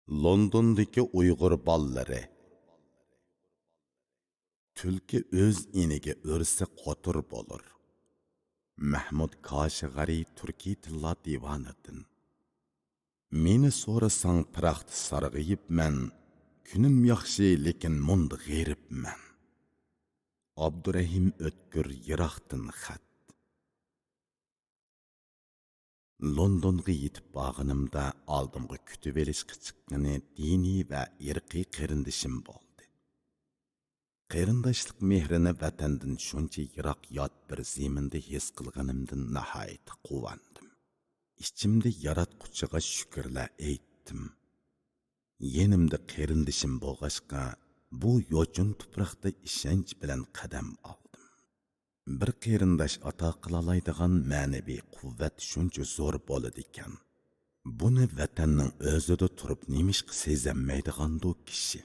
Londondagi Uyg'ur ballari. Tulki o'z iniga o'rsa qotur bo'lur. Mahmud Koshig'ari Turkiy tillar divonidan. Meni so'rasang piraxti sarg'ayibman, kunim yaxshi lekin mund g'eribman. Abdurahim O'tkir Yiroqdan xat. Londonga yetib borganimda oldimga kutib olishga chiqqani diniy va irqiy qarindishim bo'ldi. Qarindoshlik mehrini vatandan shuncha yiroq yot bir zaminda his qilganimdan nihoyat quvondim. Ichimda yaratquchiga shukrlar aytdim. Yenimda qarindishim bo'lg'ashqa bu yo'chun tuproqda ishonch bilan qadam oldim. Bir qarindosh ato qilalaydigan ma'naviy quvvat shuncha zo'r bo'ladi ekan. Buni vatanning o'zida turib nemishqa sezolmaydigandu kishi.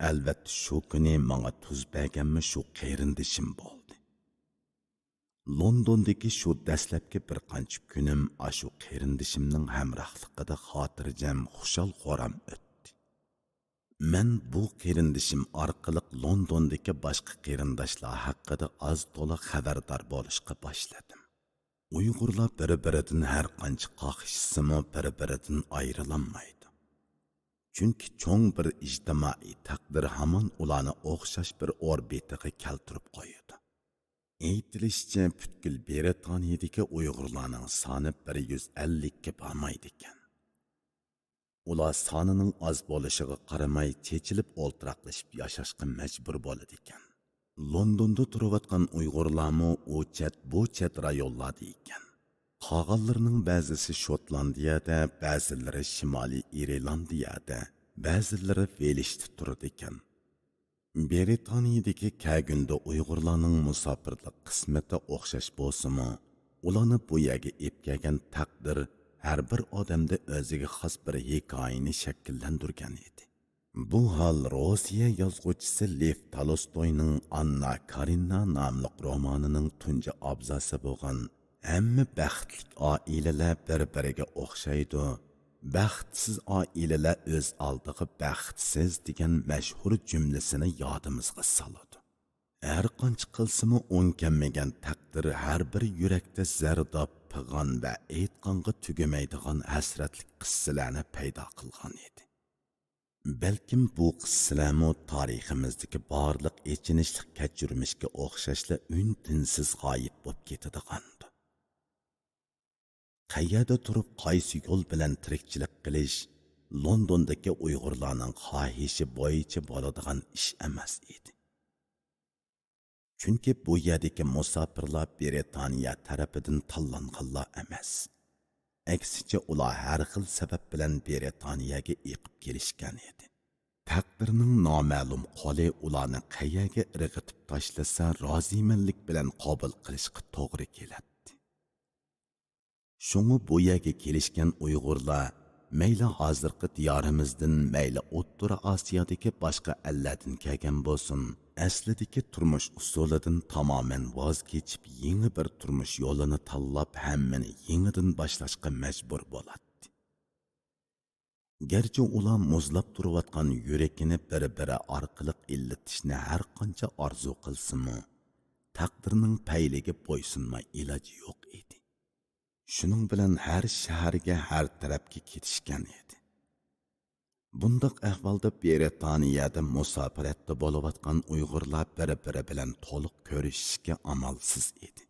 Albatta shu kuni menga tuz berganmi shu qarindishim bo'ldi. Londondagi shu dastlabki bir qancha kunim shu qarindishimning hamrohligida xotirjam, xushal-xo'ram o'tdi. Men bu qarindishim orqali Londondagi boshqa qarindoshlar haqida oz to'la xabardor bo'lishga boshladim. Uyg'urlar bir-biridan har qancha qoqishsimi bir-biridan ayrilanmaydi. Chunki cho'ng bir ijtimoiy taqdir hamon ularni o'xshash bir orbitaga keltirib qo'yadi. Aytilishicha, butkul Britaniyadagi Uyg'urlarning soni 150 ga bormaydi ekan. Ular sonining oz bo'lishiga qaramay chechilib o'ltiraqlashib yashashga majbur bo'ladi ekan. Londonda turayotgan Uyg'urlarmi u chet bu chet rayonlarda ekan. Qolganlarning ba'zisi Shotlandiyada, ba'zilari Shimoliy Irlandiyada, ba'zilari Velshda turadi ekan. Britaniyadagi kagunda Uyg'urlarning musofirlik qismati o'xshash bo'lsa-mu, ularni bu yerga kelgan taqdir har bir odamda o'ziga xos bir hikoyani shakllantirgan edi. Bu hol Rossiya yozuvchisi Lev Tolstoyning Anna Karenina nomli romanining tunji abzasi bo'lgan hamma baxtli oilalar bir-biriga o'xshaydi. Baxtsiz oilalar o'z oldiga baxtsiz degan mashhur jumlasini yodimizga soladi. Har qancha qilsimi o'nkanmagan taqdir har bir yurakda zardob, pig'on va aytqonga tugamaydigan hasratlik qissalarni paydo qilgan edi. Balkim bu qissalarmi tariximizdagi barliq echinishli kechirmishga o'xshashla un-tinsiz g'oyib bo'lib ketadigandir. Qayerda turib qaysi yo'l bilan tirikchilik qilish Londondagi Uyg'urlarning xohishi bo'yicha bo'ladigan ish emas edi. Chunki bu yerdagi musofirlar Britaniya tarafidan tanlanganlar emas. Aksicha ular har xil sabab bilan Britaniyaga eqib kelishgan edi. Taqdirning noma'lum qo'li ularni qayerga irg'itib tashlasa rozimanlik bilan qabul qilishga to'g'ri keladi. Şunu bu yerga kelishgan Uyg'urlar mayli hozirgi diyorimizdan, mayli O'rta Osiyodagi boshqa ellardan kelgan bo'lsin, aslidagi turmush usulidan tamoman voz kechib, yangi bir turmush yo'lini tanlab, hammani yangidan boshlashga majbur bo'ladi. Garchi ular muzlab turayotgan yurakini bir-biri orqali illatishni har qancha orzu qilsa-mu, taqdirning payliga bo'ysunmay iloji yo'q edi. Shuning bilan har shaharga, har tarafga ketishgan edi. Bundaq ahvolda Britaniyada musofiratda bo'layotgan Uyg'urlar bir-biri bilan to'liq ko'rishishga amalsiz edi.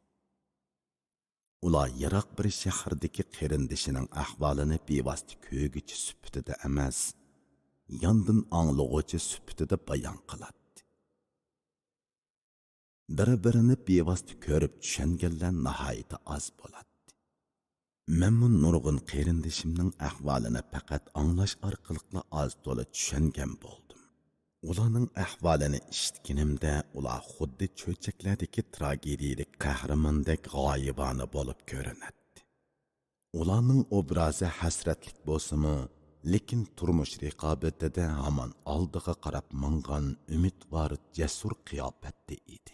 Ular yiroq bir shahardagi qarindishining ahvolini bevosita ko'rguchi sifatida emas, yondan anglovchi sifatida bayon qiladi. Bir-birini bevosita ko'rib tushunganlar nihoyat oz bo'ladi. Men bu nurg'un qarindishimning ahvolini faqat anglash orqali oz to'la tushungan bo'ldim. Ularning ahvolini eshitganimda ular xuddi cho'chaklardagi tragediyalik qahramondek g'oyibona bo'lib ko'rinadi. Ularning obrazi hasratlik bo'lsa-mu, lekin turmush raqobatida hamon oldiga qarab mangan umidvor, jasur qiyofatda edi.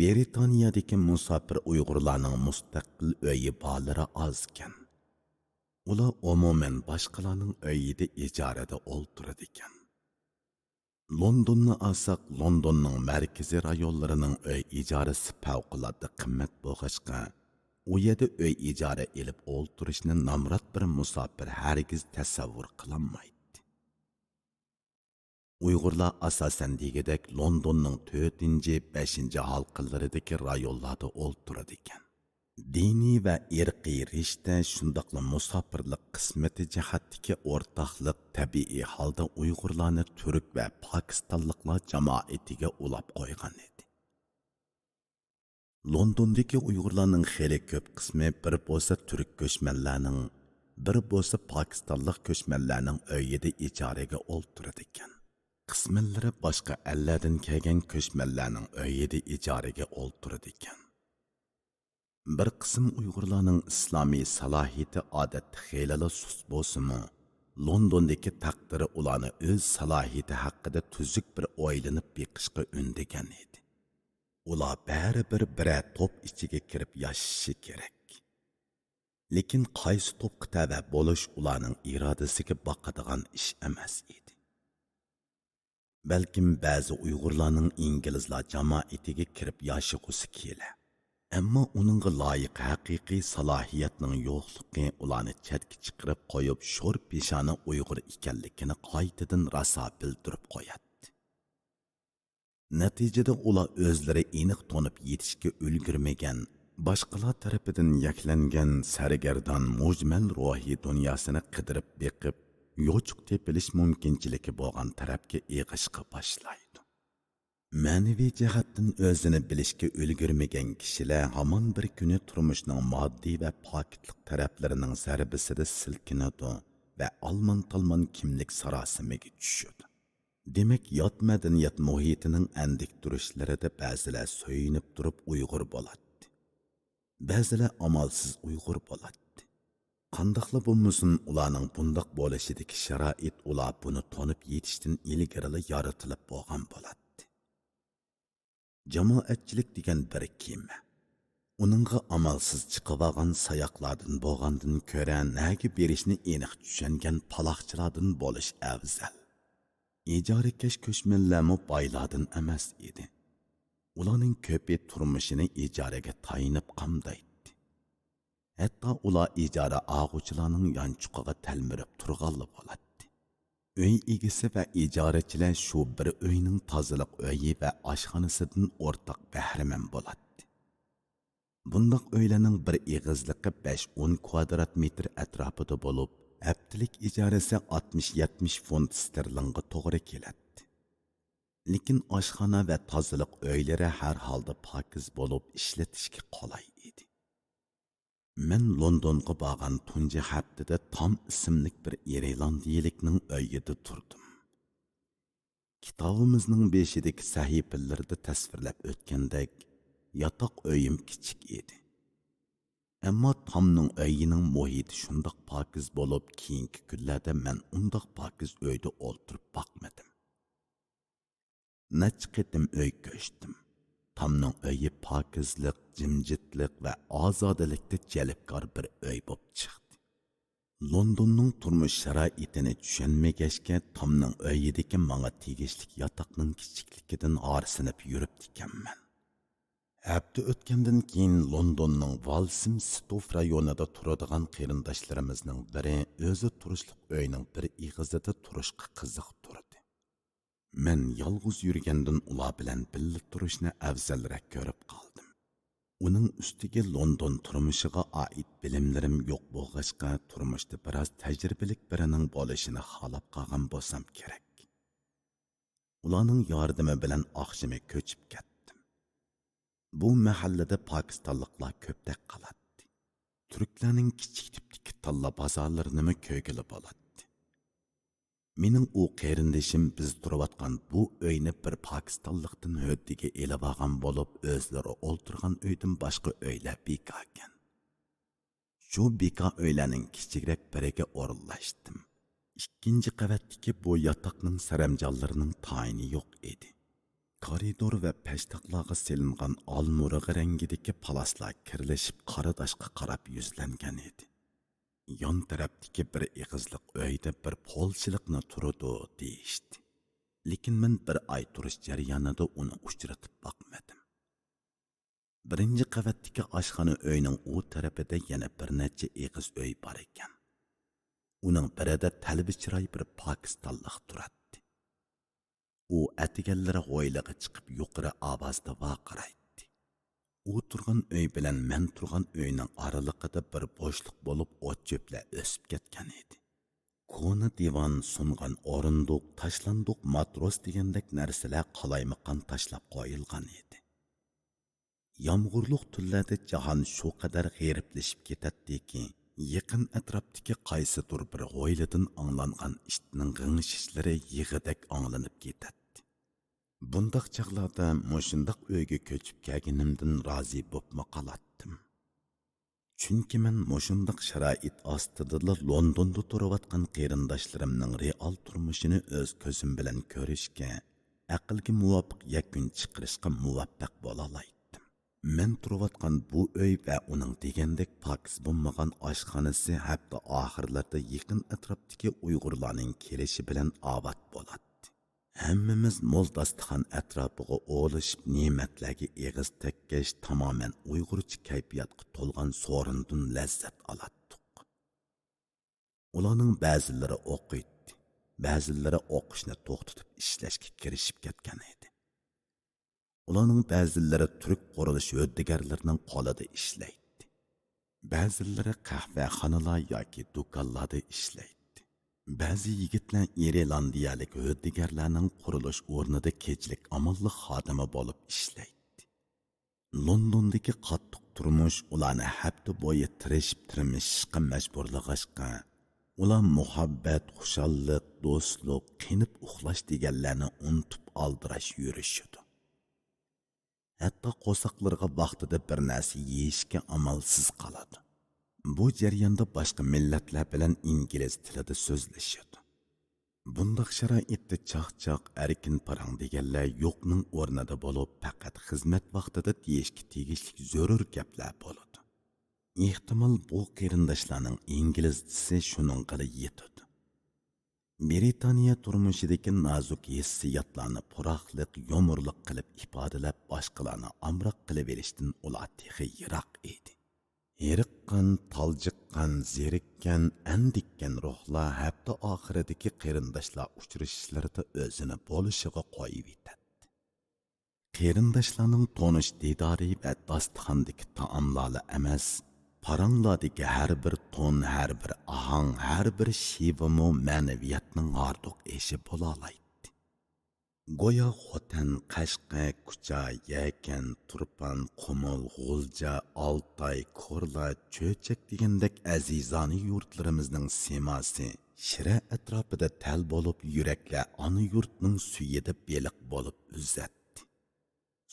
Britaniyadagi musofir Uyg'urlarning mustaqil uyi borlari ozkan. Ular umuman boshqalarning uyida ijarada o'ltiradi ekan. Londonni olsak, Londonning markaziy rayonlarining uy ijarasi favqulodda qimmat bo'lg'achqa, u yerda uy ijara elib o'ltirishni nomrod bir musofir hargiz tasavvur qilolmaydi. Uyg'urlar asosan degidek Londonning 4-5 halqalaridagi rayonlarda o'ltiradi ekan. Diniy va irqiy rishta shundoqla musofirlik qismati jihatdagi o'rtoqlik tabiiy holda Uyg'urlarni turk va pokistonliklar jamoatiga ulab qo'ygan edi. Londondagi Uyg'urlarning xeyli ko'p qismi bir bo'lsa turk ko'chmanlarning, bir bo'lsa pokistonlik ko'chmanlarning uyida ijaraga o'ltiradi ekan. Qismlari boshqa ellardan kelgan ko'chmanlarning uyida ijaraga o'ltiradi ekan. Bir qism Uyg'urlarning islomiy salohiyati odatda xeyli sust bo'lsa-mu, Londondagi taqdiri ularni o'z salohiyati haqida tuzuk bir o'ylanib beqishga undagan edi. Ular baribir biror to'p ichiga kirib yashashi kerak. Lekin qaysi to'pga tava bo'lish ularning irodasiga boqadigan ish emas edi. Balkim ba'zi Uyg'urlarning inglizlar jamoatiga kirib yashag'usi kelar. Ammo uningga loyiq haqiqiy salohiyatning yo'qligi ularni chetga chiqarib qo'yib, sho'r peshona Uyg'ur ekanligini qaytadan raso bildirib qo'yadi. Natijada ular o'zlari aniq tonib yetishga ulgurmagan, boshqalar tarafidan yaklangan sargardon mujmal ruhiy dunyosini qidirib beqib, yo'chuq tepilish mumkinchiligi bo'lgan tarafga eg'ishga boshlaydi. Ma'naviy jihatdan o'zini bilishga ulgurmagan kishilar hamon bir kuni turmushning moddiy va pokitlik taraflarining zarbisida silkinadi va almon-talmon kimlik sarosimiga tushadi. Demak, yot madaniyat muhitining andik turishlarida ba'zilar so'yinib turib Uyg'ur bo'ladi. Ba'zilar amalsiz Uyg'ur bo'ladi. Qandoqla bo'lmasin, ularning bundoq bo'lishidagi sharoit ular buni tonib yetishdan ilgari yaratilib bo'lgan bo'ladi. Jamoatchilik degan bir kema. Uningga amalsiz chiqib sayoqlardan bo'lgandan ko'ra nega berishni aniq tushungan paloqchilardan bo'lish afzal. Ijarakesh ko'chmanlarmi boylardan emas edi. Ularning ko'pi turmushini ijaraga tayinib qamdaydi. Hatto ular ijara og'uchilarning yanchuqiga talmirib turganli bo'ladi. Uy egisi va ijarachilar shu bir uyning tozaliq uyi va oshxonasidan o'rtaq bahramand bo'ladi. Bundaq uylarning bir ig'izligi 5-10 kvadrat metr atrofida bo'lib, haftalik ijarasi 60-70 funt sterlingga to'g'ri keladi. Lekin oshxona va tozaliq uylari har holda pokiz bo'lib, ishlatishga qulay edi. Men Londonga borgan tunji haftada Tom ismli bir irlandiyalikning uyida turdim. Kitobimizning beshidagi sahifalarda tasvirlab o'tgandek, yotoq uyim kichik edi. Ammo Tomning uyining muhiti shundoq pokiz bo'lib, keyingi kunlarda men undoq pokiz uyda o'ltirib boqmadim. Necha qitim uy ko'chdim. Tomning uyi pokizlik, jimjitlik va ozodalikda jalbkor bir uy bo'lib chiqdi. Londonning turmush sharoitini tushunmagachga Tomning uyidagi menga tegishli yotoqning kichikligidan orsinib yuribdi ekanman. Hafta o'tgandan keyin Londonning Walthamstow rayonida turadigan qarindoshlarimizning biri o'zi turishlik uyning bir ig'izida turishga qiziq turdi. Men yolg'iz yurgandan ular bilan birga turishni afzalroq ko'rib qoldim. Uning ustiga London turmushiga oid bilimlarim yo'q bo'lg'achqa turmushda biroz tajribalik birining bo'lishini xohlab qolgan bo'lsam kerak. Ularning yordami bilan oqshimi ko'chib ketdim. Bu mahallada pokistonliklar ko'pdak qoladi. Turklarning kichik tipdagi talla bozorlarini ko'gili bo'ladi. Mening u qarindishim biz turayotgan bu uyni bir pokistonlikdan hoddiga elib olgan bo'lib, o'zlari o'ltirgan uydan boshqa uylar bekor ekan. Shu bekor uylarning kichikroq biriga o'rinlashdim. Ikkinchi qavatdagi bu yotoqning saramjonlarining tayini yo'q edi. Koridor va peshtoqlarga selingan olmurg'i rangidagi palaslar kirlashib qora toshga qarab yuzlangan edi. yon tarafdagi bir ig'izliq uyda bir polchilikni turadi deyishdi. Lekin men bir oy turish jarayonida uni uchratib boqmadim. Birinchi qavatdagi oshxona uyning u tarafida yana bir necha ig'iz uy bor ekan. Uning birida talbi chiroy bir pokistonlik turadi. U atiganlari g'oyliga chiqib yuqori ovozda vaqiraydi. U turgan uy bilan men turgan uyning oralig'ida bir bo'shliq bo'lib o't cho'plar o'sib ketgan edi. Kona divan sungan o'rindiq, tashlandiq matros degandek narsalar qalaymaqan tashlab qo'yilgan edi. Yağmurluq tunlarda jahon shu qadar g'eriblashib ketadiki, yaqin atrofdagi qaysidir bir g'oylidan anglangan ishning g'ing'ishishlari yig'idek anglanib ketadi. Bundaq chaqlarda mushundaq uyga ko'chib kelganimdan rozi bo'pma qolatdim. Chunki men mushundaq sharoit ostida Londonda turayotgan qarindoshlarimning real turmushini o'z ko'zim bilan ko'rishga, aqlga muvofiq yakun chiqarishga muvaffaq bo'la olay. Men turayotgan bu uy va uning degandek pokiz bo'lmagan oshxonasi hatto oxirlarda yaqin atrofdagi Uyg'urlarning kelishi bilan obod bo'ladi. Hammamiz mo'l dasturxon atrofiga o'lishib ne'matlarga eg'iz tekkash tamoman Uyg'urcha kayfiyatga to'lgan so'rindan lazzat olatdik. Ularning ba'zilari o'qiydi, ba'zilari o'qishni to'xtatib ishlashga kirishib ketgan edi. Ularning ba'zilari turk qurilish huddigarlarining qo'lida ishlaydi. Ba'zilari qahvaxonalar yoki do'konlarda ishlaydi. Ba'zi yigitlar Irlandiyalik huddigarlarning qurilish o'rnida kechilik amalli xodimi bo'lib ishlaydi. Londondagi qattiq turmush ularni hafta bo'yi tirishib-tirmishishga majburlag'ashqa, ular muhabbat, xushallik, do'stlik, qinib uxlash deganlarni unutib aldirash yurishidi. Hatto qo'saqlarga vaqtida bir narsa yeyishga amalsiz qoladi. Bu jarayonda boshqa millatlar bilan ingliz tilida so'zlashadi. Bundaq sharoitda chaqchaq, erkin parang deganlar yo'qning o'rnida bo'lib, faqat xizmat vaqtida deyishga tegishli zarur gaplar bo'ladi. Ehtimol bu qarindoshlarning inglizchasi shuning qili yetadi. Britaniya turmushidagi nozik hissiyotlarni puroqlik, yomurlik qilib ifodalab boshqalarni amroq qilib berishdan ular texi yiroq edi. Eriqqan, taljiqqan, zerikkan, andikkan ruhlar hatto oxiridagi qarindoshlar uchrashishlarida o'zini bo'lishiga qo'yib yetadi. Qarindoshlarning tonish didori va dasturxondagi taomlarla emas, paranglardagi har bir ton, har bir ahang, har bir shivamo ma'naviyatning harduq eshi bo'la oladi. Goya Xotan, Qashqa, Kucha, Yakan, Turpan, Qumul, G'ulja, Altay, Korla, Cho'chak degandek azizani yurtlarimizning semasi shira atrofida tal bo'lib, yuraklar ona yurtning suyida beliq bo'lib uzatdi.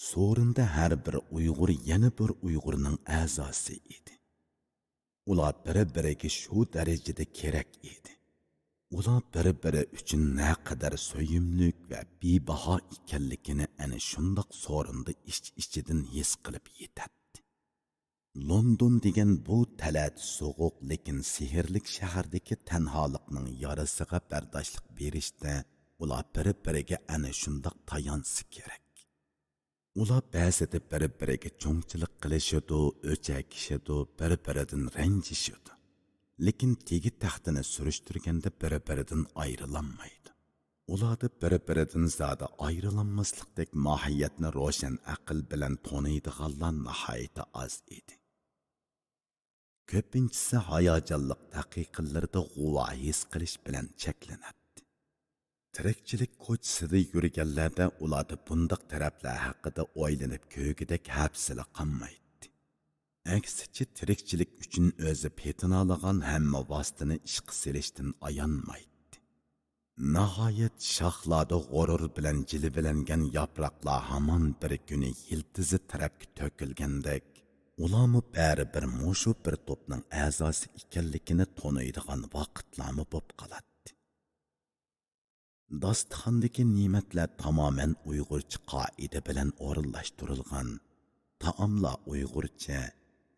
So'rinda har bir Uyg'ur yana bir Uyg'urning a'zosi edi. Ular bir-biriga shu darajada kerak edi. Ular bir-biri uchun naqadar so'yimlik va bebaho ekanligini ana shundoq so'rinda ich-ichidan his qilib yetadi. London degan bu talat so'g'uq lekin sehrlik shahardagi tanholikning yarasiga bardoshlik berishda ular bir-biriga ana shundoq tayansa kerak. Ular ba'zida bir-biriga cho'ngchilik qilishadi, o'chakishadi, bir-biridan ranjishadi. Lekin tegi taxtini surishtirganda bir-biridan ayrilanmaydi. Ularda bir-biridan zada ayrilanmaslikdek mohiyatni ro'shan aql bilan taniydiganlar nihoyatda oz edi. Ko'pinchisi hayajonliq daqiqalarda g'uva his qilish bilan cheklanadi. Tirikchilik ko'chisida yurganlarda ularda bundoq taraflar haqida o'ylanib ko'gidek hapsila qolmaydi. Aksicha tirikchilik uchun o'zi petinalagan hamma vositani ishqa selishdan ayonmaydi. Nihoyat shoxlarda g'urur bilan jilvilangan yaproqlar hamon bir kuni yildizi tarafga to'kilgandek, ularmi bari bir mushu bir to'pning a'zosi ekanligini taniydigan vaqtlarmi bo'lib qoladi. Dasturxondagi ne'matlar tamoman Uyg'urcha qoida bilan o'rinlashtirilgan. Taomlar Uyg'urcha,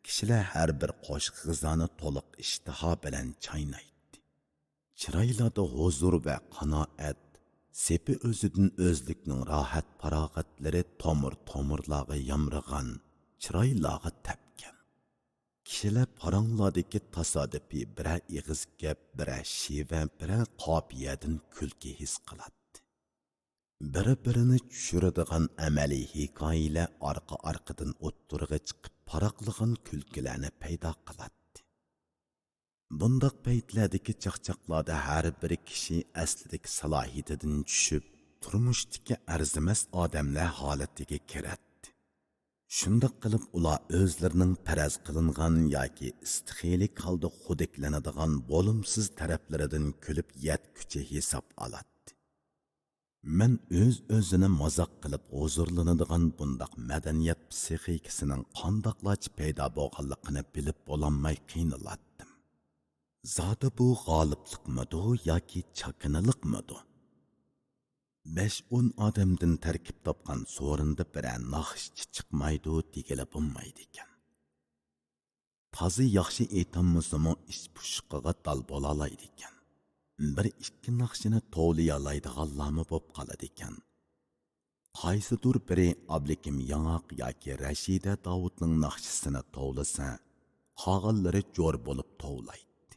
kishilar har bir qo'shiq g'izoni to'liq ishtiho bilan chaynaydi. Chiroylarda huzur va qanoat, sepi o'zidan o'zlikning rohat farog'atlari tomir-tomirlarga yamrag'an, chiroylarga tapgan. Kishilar paranglardagi tasodifiy biror ig'iz gap, biror sheva, biror qofiyadan kulki his qiladi. Bir-birini tushiradigan amaliy hikoyalar orqa-orqadan o'ttirg'i chiqib paraqlagan kulkilarni paydo qiladi. Bundaq paytlardagi chaqchaqlarda har bir kishi aslidagi salohiyatidan tushib, turmushdagi arzimas odamlar holatiga kiradi. Shundaq qilib ular o'zlarining faraz qilingan yoki istixiylik holda xudiklanadigan bo'limsiz taraflaridan kulib yetguchi hisob oladi. Men o'z-o'zini mazoq qilib huzurlanadigan bundaq madaniyat psixikasining qandoqlarcha paydo bo'lganligini bilib bo'lolmay qiynaladim. Zodi bu g'oliblikmidi yoki chakinilikmidi? 5-10 odamdan tarkib topgan so'rinda biror naxshchi chiqmaydi degili bo'lmaydi ekan. Tozi yaxshi aytolmasimi ish pushiqiga dal bo'lalaydi ekan. Bir ikki naqshini tovlayalaydiganlarmi bo'p qoladi ekan. Qaysidir biri Ablikim Yangoq yoki Rashida Davudning naqshisini tovlasa, qolganlari jo'r bo'lib tovlaydi.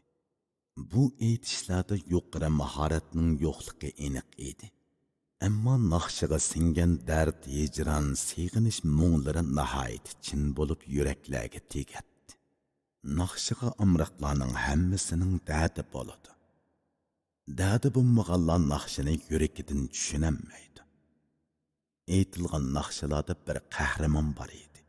Bu aytishlarda yuqori mahoratning yo'qligi aniq edi. Ammo naqshiga singan dard, hijron, seg'inish muңlari nihoyat chin bo'lib yuraklarga tegadi. Naqshiga amroqlarning hammasining dardi bo'ladi. Dadi bo'lmaganlar naqshini yurakidan tushunolmaydi. Aytilgan naqshlarda bir qahramon bor edi.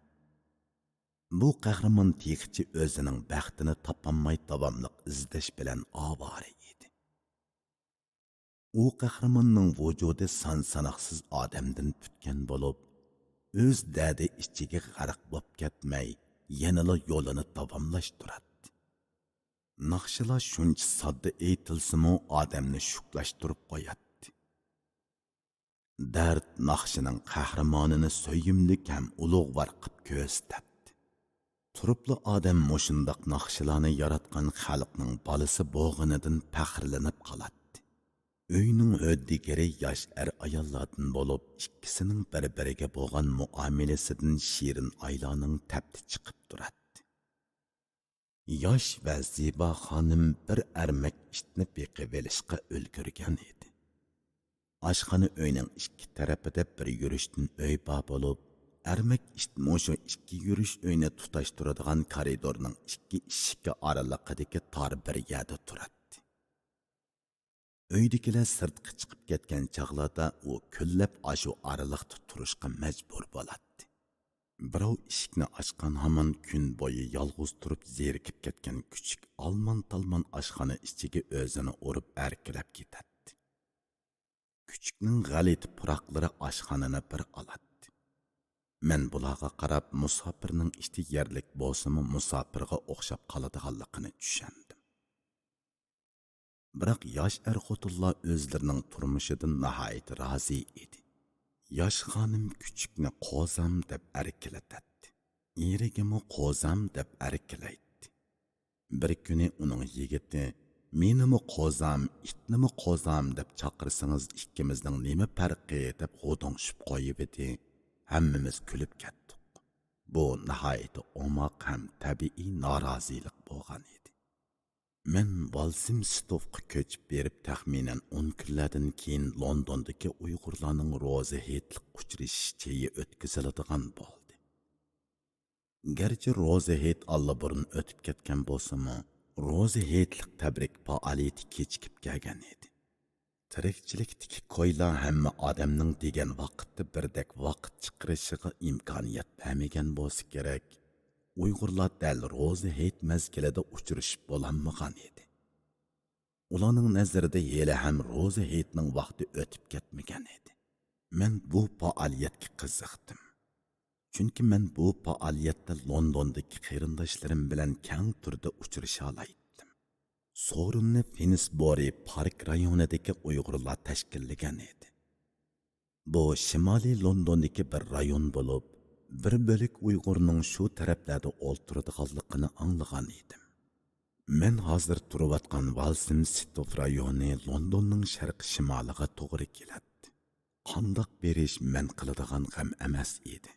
Bu qahramon tegichi o'zining baxtini topolmay davomliq izlash bilan ovora edi. U qahramonning vujudi son-sanoqsiz odamdan tutgan bo'lib, o'z dadi ichiga g'arq bo'lib ketmay, yanada yo'lini davomlashtiradi. Naqshilar shuncha sodda aytilsa-mu odamni shuklashtirib qo'yadi. Dard naqshining qahramonini so'yimlik ham ulug'vor qilib ko'rsatdi. Turibli odam mushundoq naqshilarni yaratgan xalqning bolasi bo'g'inidan faxrlanib qoladi. Uyning o'ddigiri yosh ayollardan bo'lib, ikkisining bir-biriga bo'lgan muomalasidan shirin aylarning tapti chiqib turadi. Yosh va Ziba xonim bir ermak itni beqib olishga ulgurgan edi. Oshxona uyning ikki tarafida bir yurishdan uy bor bo'lib, ermak it mushu ikki yurish uyni tutashtiradigan koridorning ikki eshigi oralig'idagi tor bir yerda turadi. Uydagilar sirtqa chiqib ketgan chog'larda u kullab ashu oraliqda turishga majbur bo'ladi. Birov eshikni ochgan hamon kun bo'yi yolg'iz turib zerikib ketgan kuchuk almon-talmon oshxona ichiga o'zini urib erkilab ketadi. Kuchukning g'alati puroqlari oshxonani bir oladi. Men bularga qarab musofirning ishti yerlik bo'lsa-mu musofirga o'xshab qoladiganligini tushundim. Biroq yosh er-xotinlar o'zlarining turmushidan nihoyat rozi edi. Yosh xonim kuchukni qo'zam deb erkilatadi. Erigimi qo'zam deb erkilaydi. Bir kuni uning yigiti "Menimi qo'zam, itnimi qo'zam" deb chaqirsangiz ikkimizning nima farqi deb g'o'dongshib qo'yib edi. Hammamiz kulib ketdik. Bu nihoyat omoq ham tabiiy norozilik bo'lgan edi. Men Walsimstovga ko'chib berib taxminan 10 kunlardan keyin Londondagi Uyg'urlarning ro'za hayitlik uchrashish cheyi o'tkaziladigan bo'ldi. Garchi ro'za hayit allaburun o'tib ketgan bo'lsa-mu, ro'za hayitlik tabrik faoliyati kechikib kelgan edi. Tirikchilikdagi qo'ylar hamma odamning degan vaqtda birdek vaqt chiqarishiga imkoniyat bermagan bo'lsa kerak. Uyg'urlar dal ro'za hayit mezgilida uchrashib bo'lolmagan edi. Ularning nazarida hali ham ro'za hayitning vaqti o'tib ketmagan edi. Men bu faoliyatga qiziqdim. Chunki men bu faoliyatda Londondagi qarindoshlarim bilan keng turda uchrasha oldim. So'rinni Finsbury Park rayonidagi Uyg'urlar tashkillagan edi. Bu Shimoliy Londondagi bir rayon bo'lib, bir bölük Uyg'urning shu taraflarda o'ltiradiganligini anglagan edim. Men hozir turayotgan Waltham City rayoni Londonning sharq shimoliga to'g'ri keladi. Qandoq berish men qiladigan ham emas edi.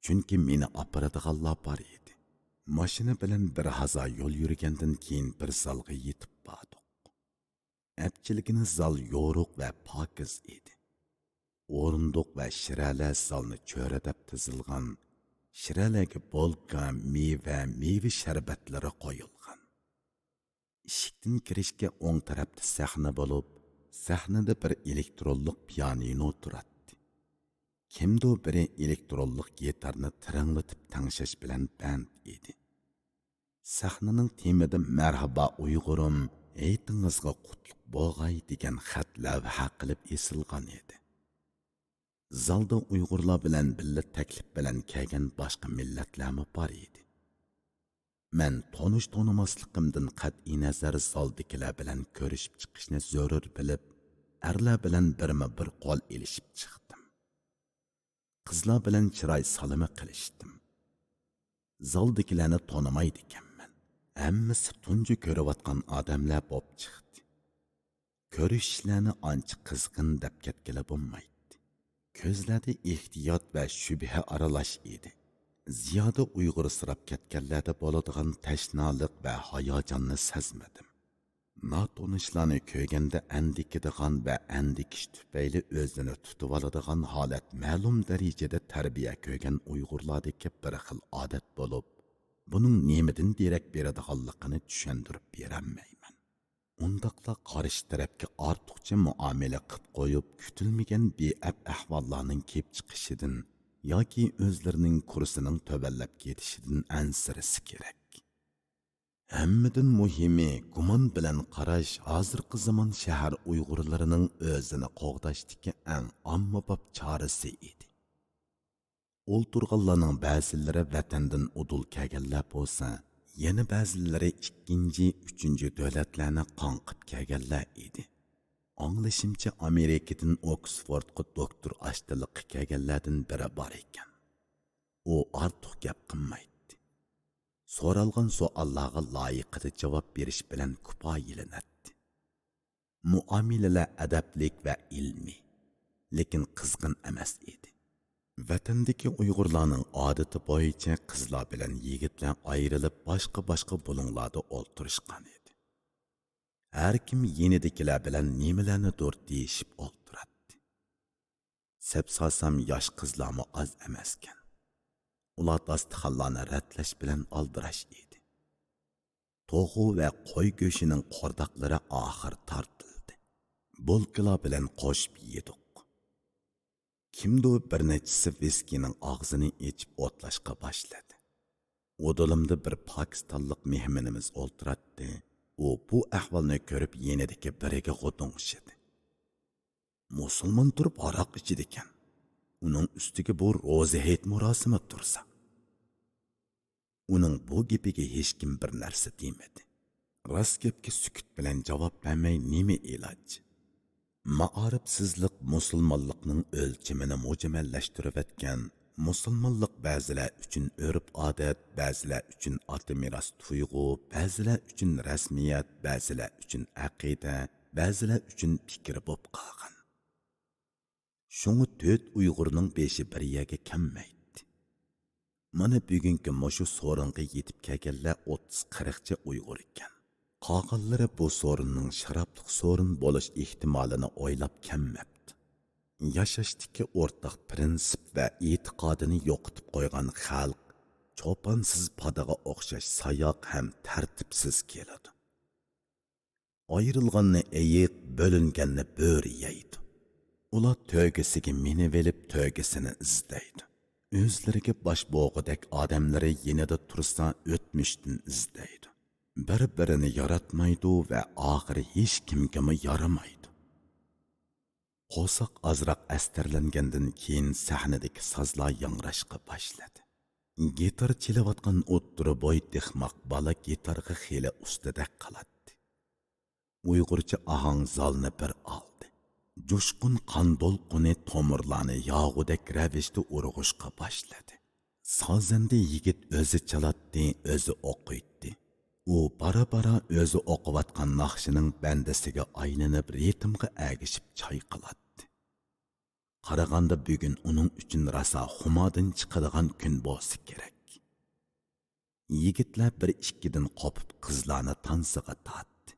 Chunki meni aparadiganlar bor edi. Mashina bilan bir hazo yo'l yurgandan keyin bir zalga yetib bordik. Epchiligini zal yo'ruq va pokiz edi. O'rindiq va shiralar zalni cho'radab tizilgan. Shiralarga bolka, meva sharbatlari qo'yilgan. Eshikdan kirishga o'ng tarafda sahna bo'lib, sahnada bir elektronlik pianino turadi. Kimdo biri elektronlik gitarni tiranglatib tangshash bilan band edi. Sahnaning temida "Marhaba Uyg'urim, aytingizga qutlug' bo'lg'ay" degan xat lavha qilib esilgan edi. Zalda Uyg'urlar bilan birga taklif bilan kelgan boshqa millatlarmi bor edi. Men tonish-tonimasligimdan qat'iy nazar zaldagilar bilan ko'rishib chiqishni zarur bilib, erlar bilan birma-bir qo'l elishib chiqdim. Qizlar bilan chiroy salimi qilishdim. Zaldagilarni tonimaydi ekanman. Hammasi tunji ko'rayotgan odamlar bo'lib chiqdi. Ko'rishlarni ancha qizg'in deb ketgila bo'lmaydi. Ko'zlarda ehtiyot va shubha aralash edi. Ziyoda Uyg'ursirab ketganlarda bo'ladigan tashnoliq va hayajonni sezmadim. Notonishlarni ko'rganda andikadigan va andikish tufayli o'zini tutib oladigan holat ma'lum darajada tarbiya ko'rgan Uyg'urlardagi bir xil odat bo'lib, buning nemadan derak beradiganligini tushuntirib berolmayman. Undaqla qarish tarafga ortiqcha muomala qilib qo'yib, kutilmagan beab ahvollarning kelib chiqishidan yoki o'zlarining kursining tövallab ketishidan ansirisi kerak. Hammadan muhimi gumon bilan qarash hozirgi zamon shahar Uyg'urlarining o'zini qo'g'dashdagi eng ommabop chorasi edi. O'ltirganlarning ba'zilari vatandan udul kelganlar bo'lsa, yana ba'zilari ikkinchi, uchinchi davlatlarni qonqib kelganlar edi. Anglashimcha Amerikadan Oksfordga doktor ashtilikqa kelganlardan biri bor ekan. U ortiq gap qilmaydi. So'ralgan savollarga loyiqida javob berish bilan kifoyalanadi. Muomalalar adablik va ilmiy, lekin qizg'in emas edi. Vatandagi Uyg'urlarning odati bo'yicha qizlar bilan yigitlar ayrilib boshqa bo'linglarda o'ltirishgan edi. Har kim yenidagilar bilan nimalarnidir deyishib o'ltiradi. Sepsasam yosh qizlarmi oz emaskan. Ular dasturxonlarni ratlash bilan aldirash edi. To'g'u va qo'y go'shining qo'rdoqlari oxir tortildi. Bulkalar bilan qo'shib yedik. Kimdo bir nechisi viskining og'zini ichib o'tlashga boshladi. O'dilimda bir pokistonlik mehmonimiz o'ltiradi. U bu ahvolni ko'rib yenidagi biriga g'o'ding'ishidi. Musulmon turib aroq ichidi ekan. Uning ustiga bu ro'za hayit murosimi tursa. Uning bu gapiga hech kim bir narsa demadi. Rost gapga sukut bilan javob bermay nima iloj? Ma'orifsizlik musulmonlikning o'lchimini mujmallashtirib etgan. Musulmonlik ba'zilar uchun o'rib odat, ba'zilar uchun ota meros tuyg'u, ba'zilar uchun rasmiyat, ba'zilar uchun aqida, ba'zilar uchun fikr bo'lib qolgan. Şunu 4 Uyg'urning beshi bir yerga kelmaydi. Mana bugungi mushu so'ringa yetib kelganlar 30-40 cha Uyg'ur ekan. Qolganlari bu so'rinning sharafliq so'rin bo'lish ehtimolini o'ylab kelmabdi. Yashashdagi o'rtaq prinsip va e'tiqodini yo'qotib qo'ygan xalq cho'ponsiz podaga o'xshash sayoq ham tartibsiz keladi. Ayrilganni eyiq, bo'linganni bo'ri yeydi. Ular tögesiga minib elib tögesini izlaydi. O'zlariga bosh bo'g'idak odamlari yenida tursa o'tmishdan izlaydi. Bir-birini yaratmaydi va oxiri hech kimga yaramaydi. Qo'saq azroq astarlangandan keyin sahnadagi sozlar yangrashga boshladi. Gitar chelayotgan o'ttiri bo'y dehmoq bola gitarga xeli ustida qoladi. Uyg'urcha ahang zalni bir oldi. Jo'shqin qon to'lqini tomirlarni yog'udek ravishda urg'ishga boshladi. Sazende yigit o'zi chalatdi, o'zi o'qiydi. U bara-bara o'zi o'qivatgan naqshining bandasiga aylanib, ritmga agishib chayqaladi. Qaraganda bugun uning uchun rasa xumodan chiqadigan kun bo'lsa kerak. Yigitlar bir ikkidan qopib qizlarni tansiga tortdi.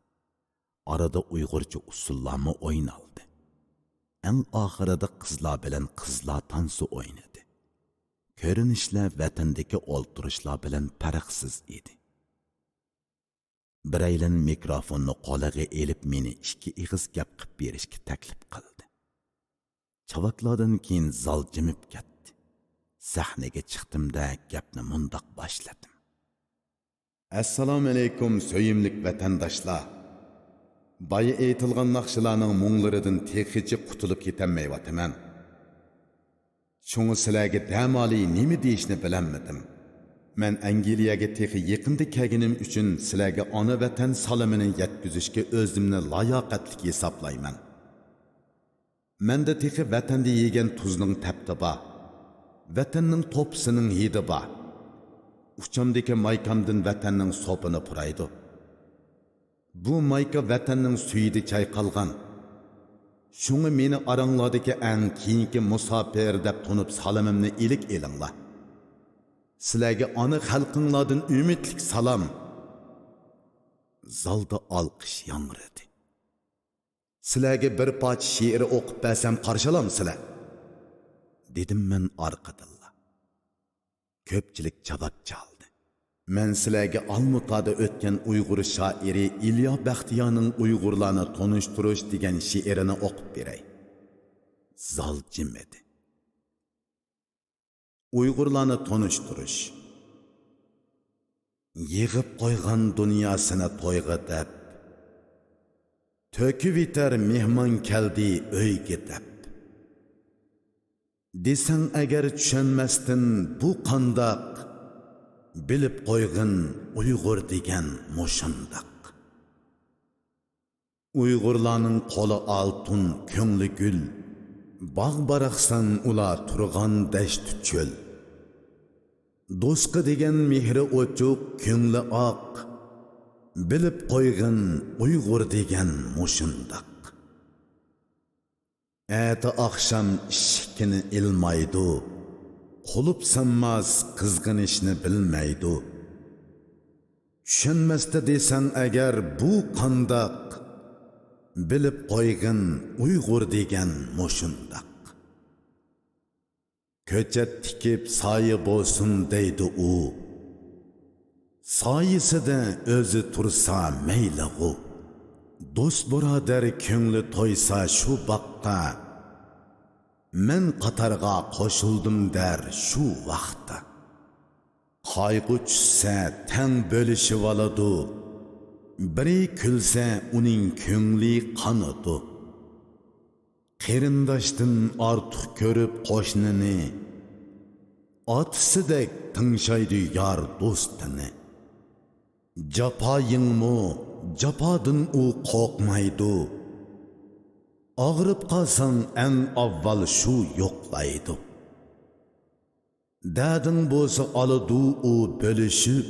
Arada Uyg'urcha usullarni o'ynaldi. Eng oxirida qizlar bilan qizlar tansi o'ynadi. Ko'rinishlar vatandagi o'ltirishlar bilan farqsiz edi. Biraylan mikrofonni qo'liga elib meni ikki ig'iz gap qilib berishga taklif qildi. Chavaklardan keyin zal jimib ketdi. Sahnaga chiqdimda gapni mundoq boshladim. Assalomu alaykum so'yimlik vatandoshlar. Bayı aytilgan naqshilarning munglaridan texichi qutulib ketanmayapman. Şunu sizlarga damoli nima deyishni bilanmadim. Men Angliyaga texi yaqinda kelganim uchun sizlarga ona vatan salamini yetkazishga o'zimni layoqatli hisoblayman. Menda texi vatanda yegan tuzning tapti bor. Vatanning to'pisining hidi bor. Uchamdagi maykamdan vatanning sopini puraydi. Bu mayka vatanning suyida chayqalgan. Şunu meni aranglardagi eng keyingi musofir deb tunib salamimni ilik elinglar. Sizlarga ona xalqinglardan umidlik salom. Zalda alqish yangradi. Sizlarga bir poch she'r o'qib bersam qarshilamsizlar? Dedim men orqadilla. Ko'pchilik javob chaldi. Men sizlarga Almutada o'tgan Uyg'ur shoiri İlya Baxtiyorning Uyg'urlarni tonishtirish degan she'rini o'qib beray. Zal jim edi. Uyg'urlarni tonishtirish. Yig'ib qo'ygan dunyosini to'yga deb, to'kib yitar mehmon keldi uyga deb. Desang agar tushunmasdin bu qandoq, bilib qo'yg'in Uyg'ur degan mushundoq. Uyg'urlarning qo'li oltin, ko'ngli gul, bog' baraqsan ular turgan dasht cho'l. Do'stqa degan mehri o'chuq, ko'ngli oq, bilib qo'yg'in Uyg'ur degan mushundoq. Ati oqsham ishkini ilmaydi, qolib sanmaz qizg'inishni bilmaydi. Tushunmasda desang agar bu qandoq, bilib qo'yg'in Uyg'ur degan mushundoq. Ko'chat tikib soyi bo'lsin deydi u. Soyisida o'zi tursa maylig'u. Do'st birodar ko'ngli to'ysa shu boqqa, men qatarga qo'shildim der shu vaqtda. Qayg'u tushsa tang bo'lishib oladi, biri kulsa uning ko'ngli qanadi. Qarindoshdan ortiq ko'rib qo'shnini, otisidek tingshaydi yor do'stini. Japoyingmi, japodan u qo'rqmaydi. Og'rib qolsang eng avval shu yo'qlaydi. Dading bo'lsa oladi u bo'lishib,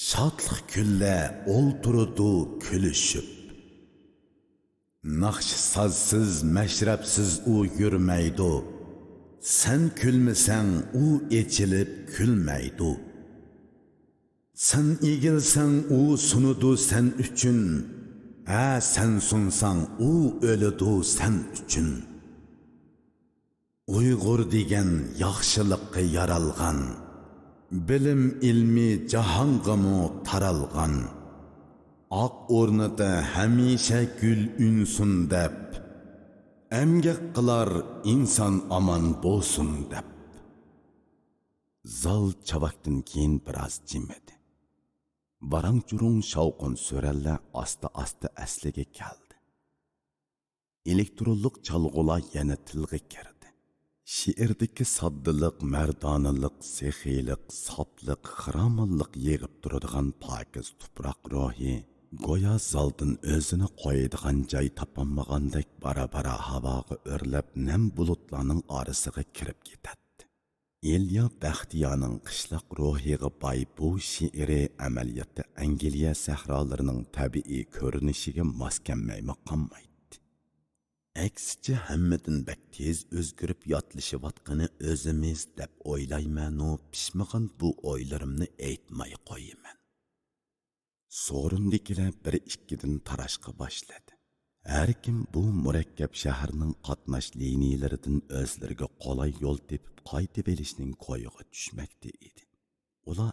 shodlik kunlar o'ltirdi kulishib. Naqsh sazsiz, mashrabsiz u yurmaydi. Sen kulmasang u echilib kulmaydi. Sen egilsang u sunudu sen uchun. Sen sunsang u o'lidi sen uchun. Uyg'ur degan yaxshilikqa yaralgan, bilim ilmi jahong'imi taralgan. Oq o'rnida hamisha gul unsun deb, emgak qilar inson aman bo'lsin deb. Zal chavakdan keyin biroz jim edi. Varang-churung shavqin so'rallar asta-asta asliga keldi. Elektronlik chalg'ular yana tilga kirdi. She'rdagi soddalik, mardonalik, sexiylik, soplik, xiramonlik yig'ib turadigan pokiz tuproq ruhi go'yo zaldan o'zini qo'yadigan joy topolmagandek bara-bara havoga o'rlab nam bulutlarning orasiga kirib ketadi. Elya Baxtiyaning qishloq ruhiga boy bu she'ri amaliyotda Angliya sahrolarining tabiiy ko'rinishiga mos kelmaymi qolmaydi. Aksicha hammadan bak tez o'zgarib yotlishyotgani o'zimiz deb o'ylaymanu pishmagan bu o'ylarimni aytmay qo'yaman. So'rindikilar bir ikkidan tarashqa boshladi. Her kim bu murakkab shaharning qatnash liniyalaridan o'zlariga qolay yo'l tepib qaytib elishning qo'yiga tushmoqda edi. Ular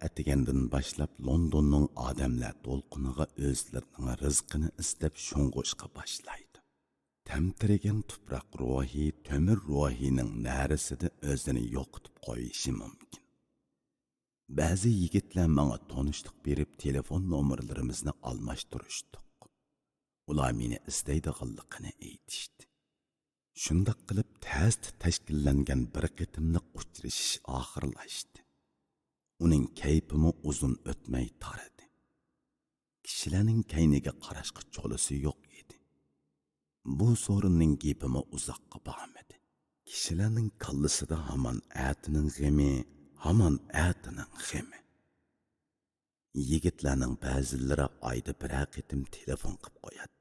atigandan boshlab Londonning odamlar to'lqiniga o'zlarining rizqini istab sho'ng'ishga boshlaydi. Tamtiragan tuproq ruhi, temir ruhining narisida o'zini yo'qotib qo'yishi mumkin. Ba'zi yigitlar menga tanishlik berib telefon nomerlarimizni almashtirishdi. Ular meni istaydiganligini aytishdi. Shundoq qilib tast tashkillangan bir qitimliq uchrashish oxirlashdi. Uning kayfimi uzun o'tmay taradi. Kishilarning kayniga qarashga cho'lisi yo'q edi. Bu so'rinning gapimi uzoqqa bormadi. Kishilarning kallasida hamon atining g'ami, hamon atining g'ami. Yigitlarning ba'zilari oyda bir qitim telefon qilib qo'yadi.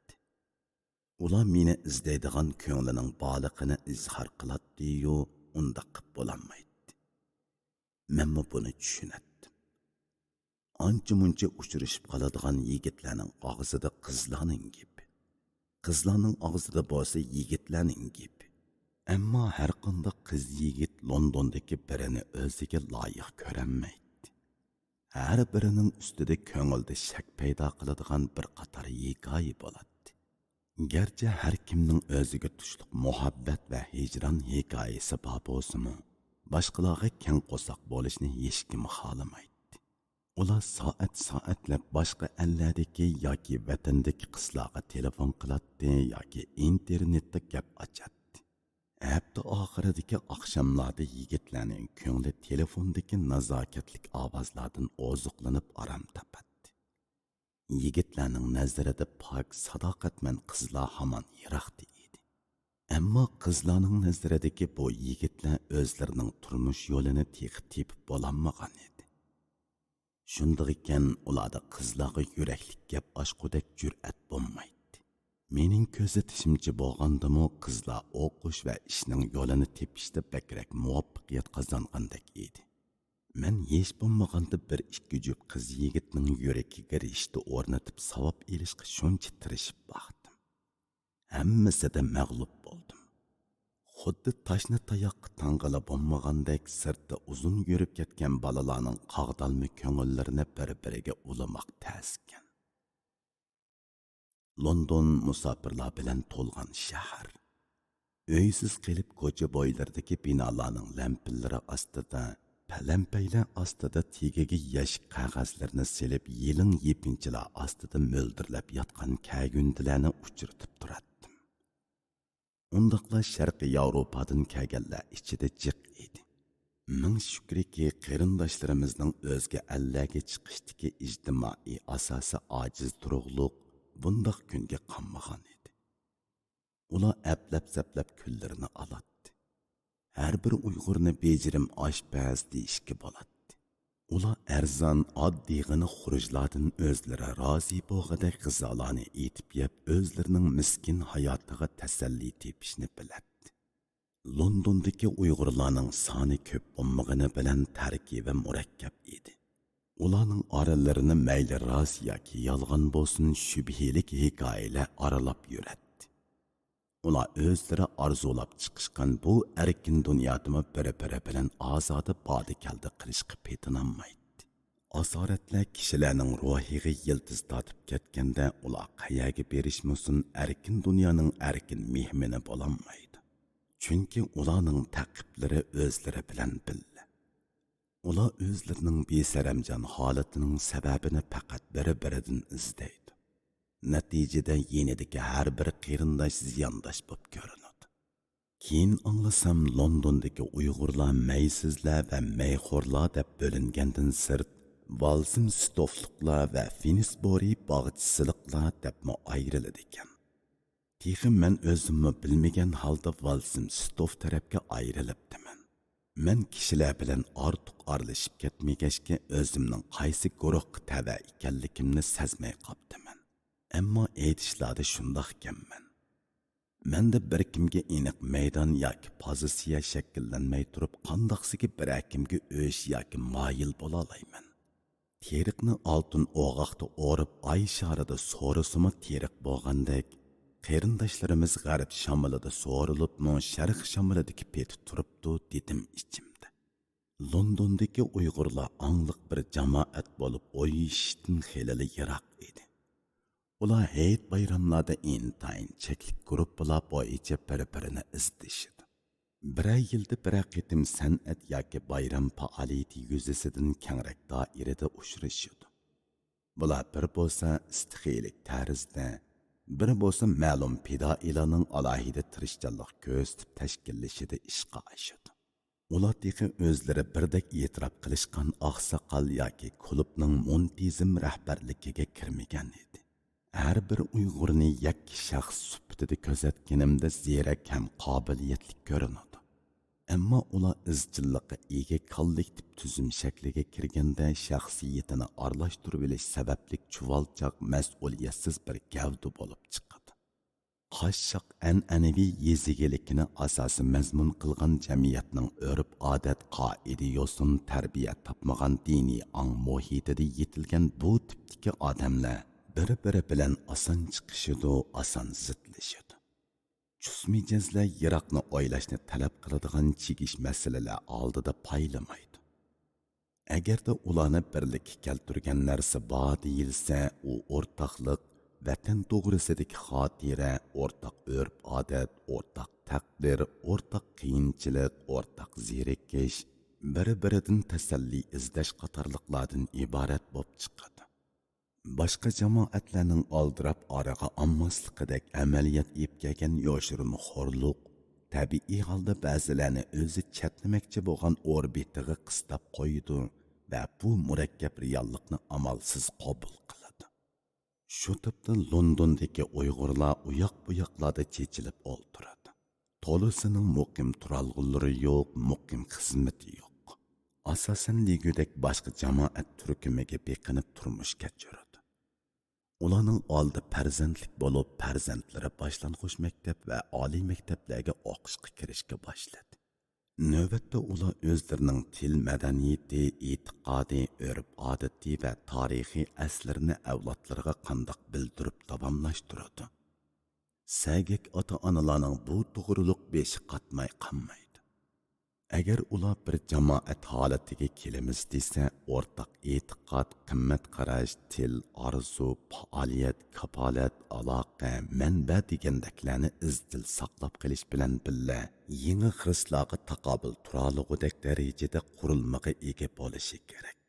Ular meni izlaydigan ko'nglining borlig'ini izhor qiladi-yu, unda qilib bo'lolmaydi. Men buni tushunatdim. Ancha-muncha uchrashib qoladigan yigitlarning og'zida qizlarning gapi. Qizlarning og'zida bo'lsa yigitlarning gapi. Ammo har qanday qiz yigit Londondagi birini o'ziga loyiq ko'rolmaydi. Har birining ustida ko'ngilda shak paydo qiladigan bir qator hikoya bo'ladi. Gerçi her kimning o'ziga tushliq muhabbat va hijron hikoyasi bor bo'lsa-mu, boshqalarga keng qo'saq bo'lishni hech kim xohlamaydi. Ular soatlab boshqa ellardagi yoki vatandagi qizlarga telefon qiladi yoki internetda gap ochadi. Hafta oxiridagi oqshomlarda yigitlarning ko'ngli telefondagi nazokatlik ovozlardan oziqlanib aram topadi. Yigitlarning nazarida pok sadoqatman qizlar hamon yiroqda edi. Ammo qizlarning nazaridagi bu yigitlar o'zlarining turmush yo'lini tepib bo'lolmagan edi. Shunday ekan ularda qizlarga yuraklik gap ochqudek jur'at bo'lmaydi. Mening ko'zatishimcha bo'lgandimi qizlar o'qish va ishning yo'lini tepishda bakrak muvaffaqiyat qozongandek edi. Men hech bo'lmaganda bir ikki jup qiz yigitning yuragiga rishta o'rnatib savob elishga shuncha tirishib baxdim. Hammasida mag'lub bo'ldim. Xuddi toshni tayoqqa tang'ila bo'lmagandek sirtda uzun yurib ketgan balalarning qog'dalmi ko'ngillarini bir-biriga ulamoq taskan. London musofirlar bilan to'lgan shahar. Uysiz qilib ko'cha bo'ylaridagi binolarning lampillari ostida palampaylar ostida tegiga yosh qog'ozlarni silib yelin yepinchilar ostida mo'ldirlab yotgan kagundilarni uchirtib turatdim. Undaqlar sharqiy Yevropadan kelganlar ichida jiq edi. Ming shukriki qarindoshlarimizning o'zga allarga chiqishdagi ijtimoiy asosi ojiz turug'liq bundaq kunga qolmagan edi. Ular aplab-saplab kunlarini oladi. Her bir Uyg'urni bejirim oshpaz deyishga bo'ladi. Ular arzon oddiygina xurujlardan o'zlari rozi bo'lg'idek g'izolarni etib yeb o'zlarining miskin hayotiga tasalli tepishni biladi. Londondagi Uyg'urlarning soni ko'p bo'lmagani bilan tarkibi murakkab edi. Ularning oralarini mayli rost yoki yolg'on bo'lsin shubhilik hikoyalar aralab yuradi. Ular o'zlari arzulab chiqishgan bu erkin dunyodami bir-biri bilan ozoda bodi keldi qilishga petinolmaydi. Asoratlar kishilarning ruhiga yildiz tortib ketganda ular qayaga berishmasin erkin dunyoning erkin mehmini bo'lolmaydi. Chunki ularning taqiblari o'zlari bilan billa. Ular o'zlarining besaramjon holatining sababini faqat bir-biridan izlaydi. Natijada yenidagi har bir qarindosh ziyondosh bo'lib ko'rinadi. Keyin anglasam Londondagi Uyg'urlar maysizlar va mayxo'rlar deb bo'lingandan sirt Walsim stofliqlar va Finsbury bog'chisiliklar deb ayriladi ekan. Texim men o'zimni bilmagan holda Walsim stof tarafga ayrilibdiman. Men kishilar bilan ortiq aralashib ketmagachga o'zimning qaysi guruhga tava ekanligimni sezmay qoptiman. Ammo aytishlarda shundoq ekanman. Menda bir kimga aniq maydon yoki pozitsiya shakllanmay turib, qandoqsiga bir akimga o'sh yoki moyil bo'la olmayman. Teriqni oltin o'g'oqda o'rib ay sharida so'risimi teriq bo'lgandek, qarindoshlarimiz g'arb shamolida so'rilibmi sharq shamolidagi peti turibdi dedim ichimda. Londondagi uyg'urlar angliq bir jamoat bo'lib o'yishishdan xeyli yiroq edi. Ular hayit bayramlarda intayin cheklik gruppalar bo'yicha bir-birini izdishidi. Bir yilda bir qitim san'at yoki bayram faoliyati yuzasidan kengroq doirada uchrashadi. Bular bir bo'lsa istixiylik tarzda, bir bo'lsa ma'lum fidoilarning alohida tirishchanlik ko'rsatib tashkillashida ishga oshadi. Ular teki o'zlari birdek e'tirof qilishgan oqsoqol yoki klubning muntizim rahbarligiga kirmagan edi. Her bir Uyg'urni yakki shaxs sifatida ko'zatganimda ziyrak ham qobiliyatli ko'rinadi. Ammo ular izchillikqa ega kollektiv tuzum shakliga kirganda shaxsiyatini aralashtirib olish sababli chuvalchaq mas'uliyatsiz bir gavda bo'lib chiqadi. Qashshoq an'anaviy yezigilikni asosi mazmun qilgan jamiyatning o'rib odat qoida yo'sin tarbiya topmagan diniy ong muhitida yetilgan bu tipdagi odamlar bir-biri bilan oson chiqishidi, oson zidlashidi. Chusmijazlar yiroqni o'ylashni talab qiladigan chigish masalalar oldida paylamaydi. Agarda ularni birlikka keltirgan narsa bor deyilsa, u o'rtoqlik, vatan to'g'risidagi xotira, o'rtoq urf-odat, o'rtoq taqdir, o'rtoq qiyinchilik, o'rtoq zerikish, bir-biridan tasalli izlash qatorliqlardan iborat bo'lib chiqadi. Boshqa jamoatlarning oldirab oraga olmasligidek amaliyot ib kelgan yoshirin xo'rliq, tabiiy holda ba'zilarni o'zi chatlamoqchi bo'lgan orbitaga qistab qo'ydi va bu murakkab reallikni amalsiz qabul qiladi. Shu tipda Londondagi Uyg'urlar uyoq-buyoqlarda chechilib o'ltiradi. To'lisining muqim turalg'ulari yo'q, muqim xizmati yo'q. Asosan ligudek boshqa jamoat turkumiga beqinib turmush kechiradi. Ularning oldi farzandlik bo'lib, farzandlari boshlang'ich maktab va oliy maktablarga o'qishga kirishga boshladi. Navbatda ular o'zlarining til, madaniyati, e'tiqodi, urf-odati va tarixiy aslarini avlodlarga qandoq bildirib davomlashtiradi. Sagak ota-onalarning bu to'g'riliq beshi qatmay qolmaydi. Agar ular bir jamoat holatiga kelamiz desa, o'rtaq e'tiqod, qimmat qarash, til, orzu, faoliyat, kapolat, aloqa, manba degandaklarni izchil saqlab qilish bilan billa yangi xislarga taqobil turalug'idek darajada qurilmaga ega bo'lishi kerak.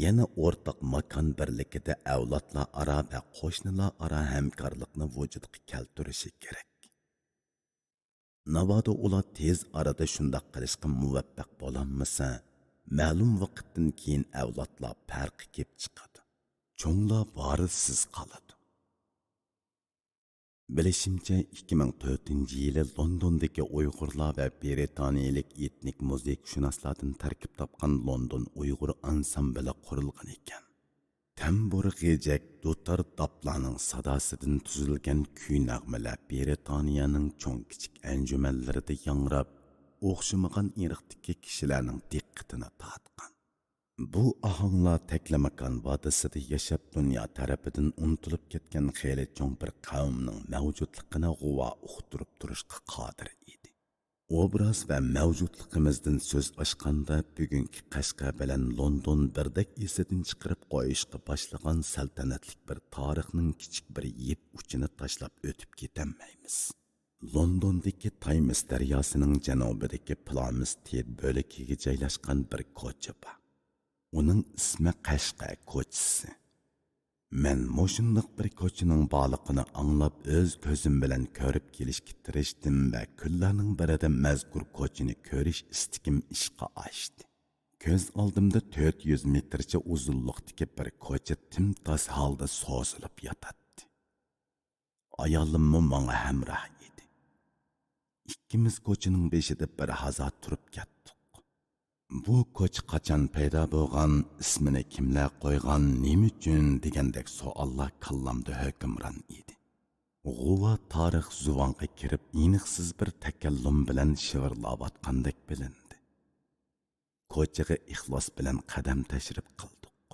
Yana o'rtaq makon birligida avlodlar aro va qo'shnilar aro hamkorlikni vujudga keltirishi kerak. Navoda ular tez arada shundoq qilishga muvaffaq bo'lolmasa, ma'lum vaqtdan keyin avlodlar farqi kelib chiqadi. Cho'nglar vorisiz qoladi. Bilishimcha 2004-yili Londondagi Uyg'urlar va Britaniyalik etnik musiqashunoslardan tarkib topgan London Uyg'ur ansambli qurilgan ekan. Tambur g'ejak dutar daplarning sadosidan tuzilgan kuy nag'malar Britaniyaning cho'ng kichik anjumanlarida yangrab, o'xshamagan irqdagi kishilarning diqqatini tortgan. Bu ahanglar taklamakan vodisida yashab dunyo tarafidan unutilib ketgan xeyli cho'ng bir qavmning mavjudligini g'uva uqtirib turishga qodir edi. Obraz va mavjudligimizdan so'z ochganda bugungi Qashqar bilan London birdek esidan chiqarib qo'yishga boshlagan saltanatli bir tarixning kichik bir yip uchini tashlab o'tib ketolmaymiz. Londondagi Thames daryosining janubidagi Plumstead bo'lagiga joylashgan bir ko'cha bor. Uning ismi Qashqar ko'chasi. Men moshunliq bir ko'chaning borlig'ini anglab o'z ko'zim bilan ko'rib kelishga tirishdim va kunlarning birida mazkur ko'chani ko'rish istikim ishqa oshdi. Ko'z oldimda 400 metrcha uzunlikdagi bir ko'cha timtos holda so'zilib yotadi. Ayolimmi menga hamroh edi. İkimiz ko'chaning beshida bir hazat turib ketdik. Bu ko'cha qachon paydo bo'lgan, ismini kimlar qo'ygan, nima uchun degandek savollar kallamda hukmron edi. G'uva tarix zuvonga kirib, iniqsiz bir takallum bilan shivirlayotgandek bilindi. Ko'chaga ixlos bilan qadam tashrif qildik.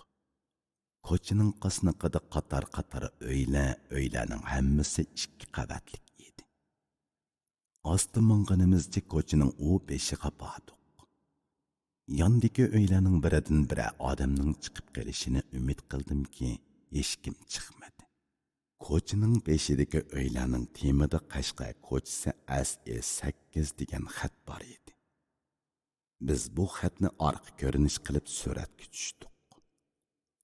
Ko'chaning qasniqida qator uylarning hammasi 2 qavatlik edi. Osti minganimizcha ko'chaning u beshiga bordik. Yandagi uylarning biridan biri odamning chiqib kelishini umid qildimki, hech kim chiqmadi. Ko'chaning beshidagi uylarning temida Qashqar ko'chasi SE8 degan xat bor edi. Biz bu xatni orqa ko'rinish qilib suratga tushdik.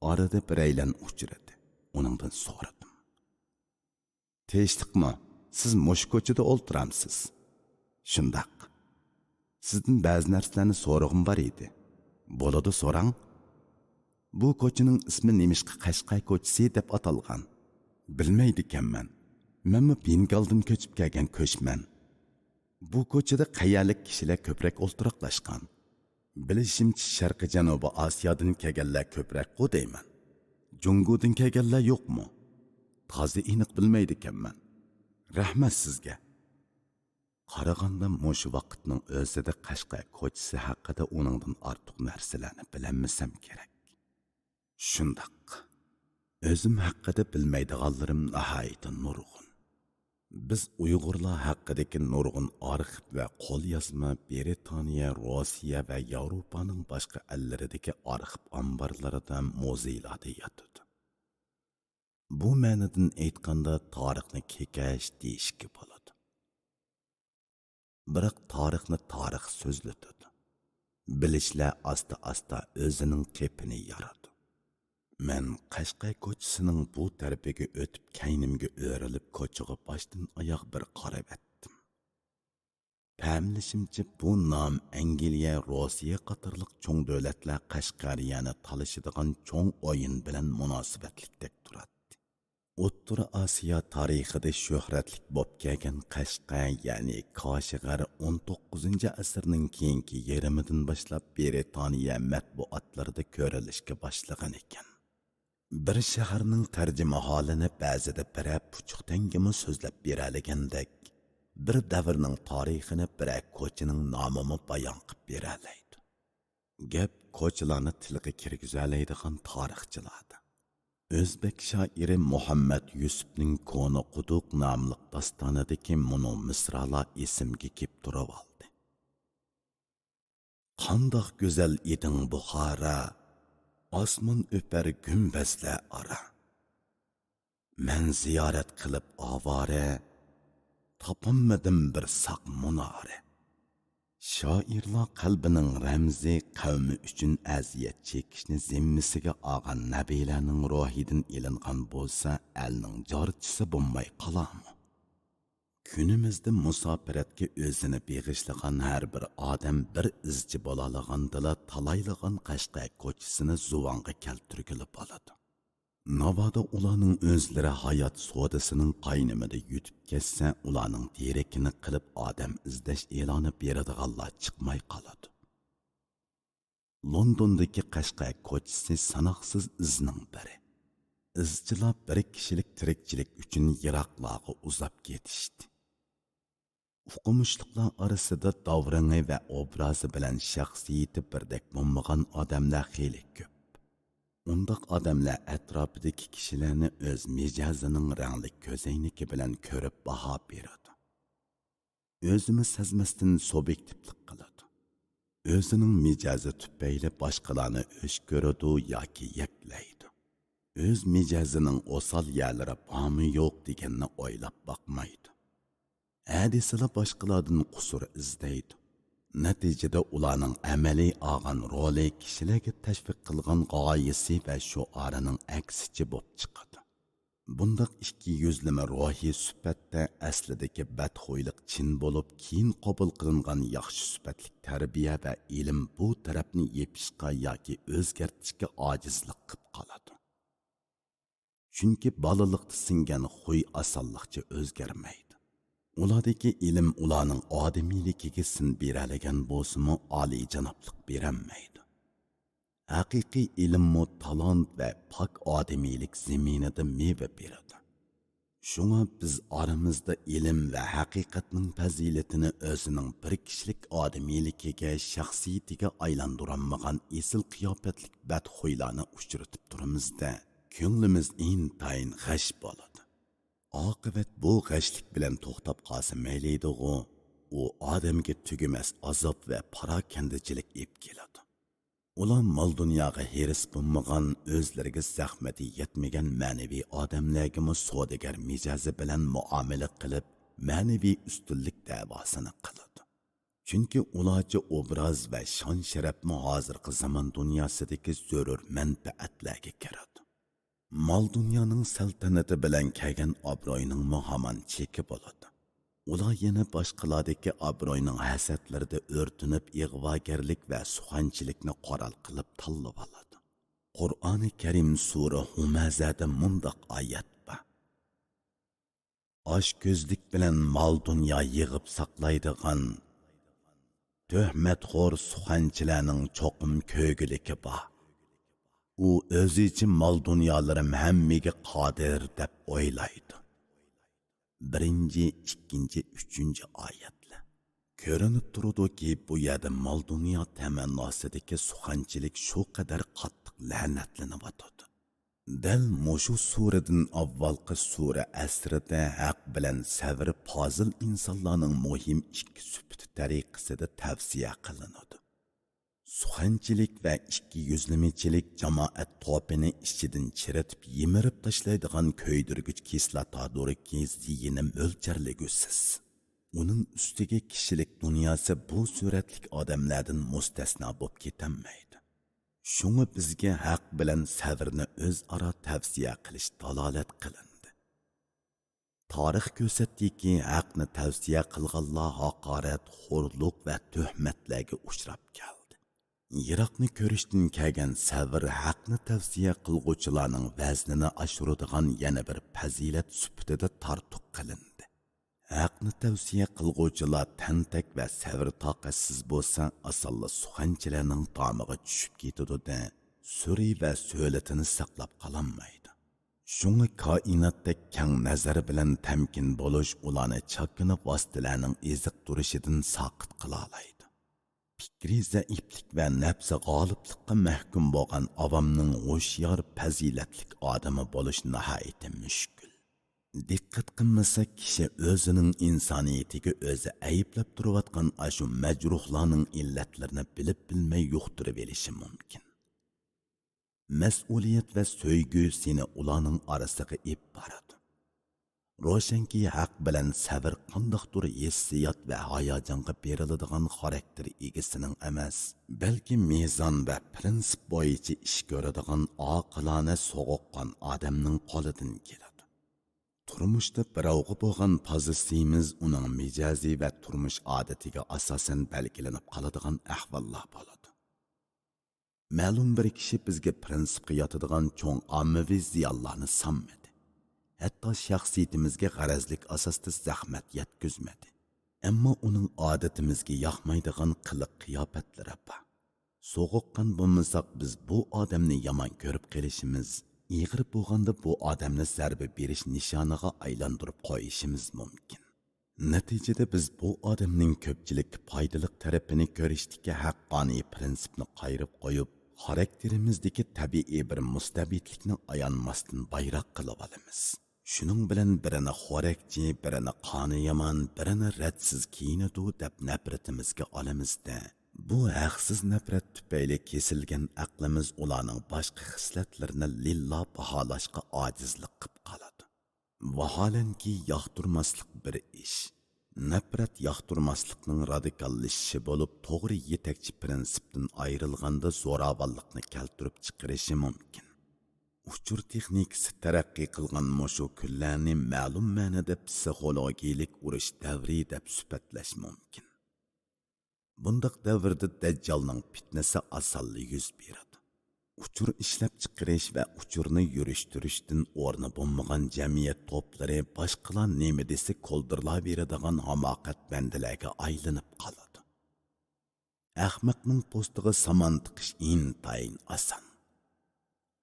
Orada biraylan uchradi. Uningdan so'radim. Tinchlikmi? Siz mush ko'chada o'ltiramsiz? Shundaq. Sizdan ba'zi narsalarni so'rag'im bor edi. Bo'ladi, so'rang. Bu ko'chaning ismi nemishqa Qashqar ko'chasi deb atalgan? Bilmaydi ekanman. Menmi Bengaldan ko'chib kelgan ko'chman. Bu ko'chada qayerlik kishilar ko'proq o'ltiraqlashgan. Bilishimcha Sharqi Janubiy Osiyodan kelganlar ko'proq deyman. Jungodan kelganlar yo'qmi? Toza aniq bilmaydi ekanman. Rahmat sizga. Qaraganda mush vaqtning o'zida Qashqar ko'chasi haqida uningdan ortiq narsalarni bilmasam kerak. Shundaq. O'zim haqida bilmaydiganlarim nihoyatda nurg'un. Biz Uyg'urlar haqidagi nurg'un arxiv va qo'lyozma Britaniya, Rossiya va Yevropaning boshqa elleridagi arxiv omborlarida, muzeylarda yotadi. Bu ma'nodan aytganda tarixni kekash deyishga bo'ladi. Biroq tarixni tarix so'zlatadi. Bilishlar asta o'zining qepini yaradi. Men Qashqar ko'chasining bu tarafiga o'tib, kaynimga o'rilib ko'chaga boshdan oyoq bir qarab etdim. Fahmlashimcha bu nom Angliya, Rossiya qatorliq cho'ng davlatlar Qashqariyani talashadigan cho'ng o'yin bilan munosabatlikdek turadi. O'rta Osiyo tarixida shuhratlik bo'lib kelgan Qashqar, ya'ni Kashgar 19-asrning keyingi yarimidan boshlab Britaniya matbuotlarida ko'rilishga boshlagan ekan. Bir shaharning tarjima holini ba'zida birab puchuq tangimi so'zlab beralagandek, bir davrning tarixini birab ko'chaning nomini bayon qilib beralaydi. Gap ko'chalarni tilga kirgizalaydigan tarixchilarda. O'zbek shoiri Muhammad Yusufning Koni Quduq nomli dostonidagi mono misralar esimga kelib turib oldi. Qandoq go'zal eding Buxoro, osmon o'par gumbazlar ara. Men ziyorat qilib avora, topolmadim bir saq munora. Shoirlar qalbining ramzi, qavmi uchun aziyat chekishni zimmasiga olgan nabiyalarning ruhidan ilingan bo'lsa, elning jorchisi bo'lmay qolarmi? Günümüzde musafiratga o'zini beg'ishlagan har bir odam bir izchi bo'laligandala talaylag'an Qashqar ko'chasini zuvonga keltirgili bo'ladi. Navoda ularning o'zlari hayot sodasining qaynimida yutib ketsa, ularning derekini qilib odam izlash e'loni beradiganlar chiqmay qoladi. Londondagi Qashqar ko'chasi sanoqsiz izning biri. Izchilar bir kishilik tirikchilik uchun yiroqlarga uzab ketishdi. O'qimishliqlar orasida davrangi va obrazi bilan shaxsiyati birdek bo'lmagan odamlar xeyli ko'p. Undaq odamlar atrofidagi kishilarni o'z mijozining rangli ko'zoyniki bilan ko'rib baho beradi. O'zini sezmasdan subyektivlik qiladi. O'zining mijozi tufayli boshqalarni o'ch ko'radi yoki yaklaydi. O'z mijozining o'sal yerlari bormi yo'q deganni o'ylab boqmaydi. Hadislar boshqalardan qusur izlaydi. Natijada ularning amaliy olgan roli kishilarga tashviq qilgan g'oyasi va shuarining aksicha bo'lib chiqadi. Bundaq ikki yuzlama ruhiy sifatda aslidagi badxo'ylik chin bo'lib, keyin qabul qilingan yaxshi sifatlik tarbiya va ilm bu tarafni yepishga yoki o'zgartirishga ojizlik qilib qoladi. Chunki bolalikda singan xuy osonlikcha o'zgarmaydi. Ulardagi ilm ularning odamiyligiga sin beralagan bo'lsa-mu, oliy janoblik beranmaydi. Haqiqiy ilm-mu talant va pok odamiylik zaminida meva beradi. Şuna biz aramızda ilim ve haqiqatning faziletini özünün bir kişilik adamiyligiga, şahsiyetiga aylandıranmagan esil qiyofetlik badxo'ylarni uchratib turamizda, ko'nglimiz intayin g'ash bo'ladi. Oqibat bu g'ashlik bilan to'xtab qolsa maylidigu, u odamga tugumas azob va parakandachilik ep keladi. Ular mal dunyoga heris bo'lmagan, o'zlariga zahmati yetmagan ma'naviy odamlarga savdogar mijozi bilan muomala qilib, ma'naviy ustunlik da'vosini qiladi. Chunki ularcha obraz va shon sharafmi hozirgi zamon dunyosidagi zarur manfaatlarga kiradi. Mal dunyoning saltanati bilan kelgan obro'yning muhamman cheki bo'ladi. Ular yana boshqalardagi obro'yning hasadlarida o'rtinib, ig'vogarlik va suxanchilikni qoral qilib tanlab oladi. Qur'oni Karim sura Humazada mundoq oyat bor. Osh ko'zlik bilan mol dunyo yig'ib saqlaydigan tuhmatxo'r suxanchilarning cho'qim ko'giligi bor. U o'zi uchun mol dunyolarim hammaga qodir deb o'ylaydi. 1, 2, 3 oyatlar. Ko'rinib turadi-ki, bu yerda mol dunyo tamannosidagi suxanchilik shu qadar qattiq la'natlanib. Dal mushu suradan avvalgi sura asrida haq bilan sabr fozil insonlarning muhim ikki sifati tariqasida tavsiya qilinadi. Suxanchilik va ikki yuzlamachilik jamoat to'pini ichidan chiritib, yemirib tashlaydigan ko'ydirgich kislotadoriki ziyini mo'ljarligusiz. Uning ustiga kishilik dunyosi bu suratlik odamlardan mustasno bo'lib ketanmaydi. Shunga bizga haq bilan sabrni o'zaro tavsiya qilish dalolat qilindi. Tarix ko'rsatdiki, haqni tavsiya qilganlar haqorat, xo'rlik va tuhmatlarga uchrab keldi. Yiroqni ko'rishdan kelgan sabr haqni tavsiya qilguvchilarning vaznini oshiradigan yana bir fazilat sifatida tartuq qilindi. Haqni tavsiya qilguvchilar tantak va sabr toqatsiz bo'lsa, asalla suxanchilarning tomiga tushib ketadi-da, suri va so'latini saqlab qololmaydi. Shunga koinotda kang nazar bilan tamkin bo'lish ularni chakini vositalarning eziq turishidan saqit qila oladi. Fikri zaiflik va nafsi g'oliblikqa mahkum bo'lgan avamning ho'shyor fazilatlik odami bo'lish nihoyatda mushkul. Diqqat qilmasa kishi o'zining insoniyatiga o'zi ayblab turayotgan ashu majruhlarning illatlarini bilib bilmay yuqtirib olishi mumkin. Mas'uliyat va so'ygu seni ularning orasiga ib boradi. Roşanki haq bilan sabr qandoqdir hissiyot va hayajonga beriladigan xarakter egasining emas, balki mezon va prinsip bo'yicha ish ko'radigan oqilona so'g'oqqan odamning qo'lidan keladi. Turmushda birovga bo'lgan pozitsiyamiz uning mijozi va turmush odatiga asosan belgilanib qoladigan ahvollar bo'ladi. Ma'lum bir kishi bizga prinsipga yotadigan cho'ng ommaviy ziyonlarni sanmadi. Hatto shaxsiyatimizga g'arazlik asosda zahmat yetkazmadi. Ammo uning odatimizga yoqmaydigan qiliq qiyofatlari bor. So'g'oqqan bo'lmasak biz bu odamni yomon ko'rib qilishimiz, ig'ir bo'lganda bu odamni zarba berish nishoniga aylantirib qo'yishimiz mumkin. Natijada biz bu odamning ko'pchilik foydali tarafini ko'rishdagi haqqoniy prinsipni qayrib qo'yib, xarakterimizdagi tabiiy bir mustabidlikni ayonmasdan bayroq qilib olamiz. Shuning bilan birini xo'rakchi, birini qoni yomon, birini radsiz kiyinadi deb nafratimizga olamizda, bu haqsiz nafrat tufayli kesilgan aqlimiz ularning boshqa xislatlarini lillo baholashga ojizlik qilib qoladi. Vaholanki yoqtirmaslik bir ish. Nafrat yoqtirmaslikning radikallashishi bo'lib, to'g'ri yetakchi prinsipdan ayrilganda zo'ravonlikni keltirib chiqarishi mumkin. Uchur texnikasi taraqqiy qilgan mushu kunlarni ma'lum ma'noda psixologiyalik urush davri deb sifatlash mumkin. Bundaq davrda Dajjalning fitnasi asonli yuz beradi. Uçur ishlab chiqarish va uchurni yurishtirishdan o'rni bo'lmagan jamiyat to'plari boshqalar nima desa ko'ldirlaveradigan hamoqat bandalarga aylanib qoladi. Ahmoqning postiga samon tiqish intayin oson.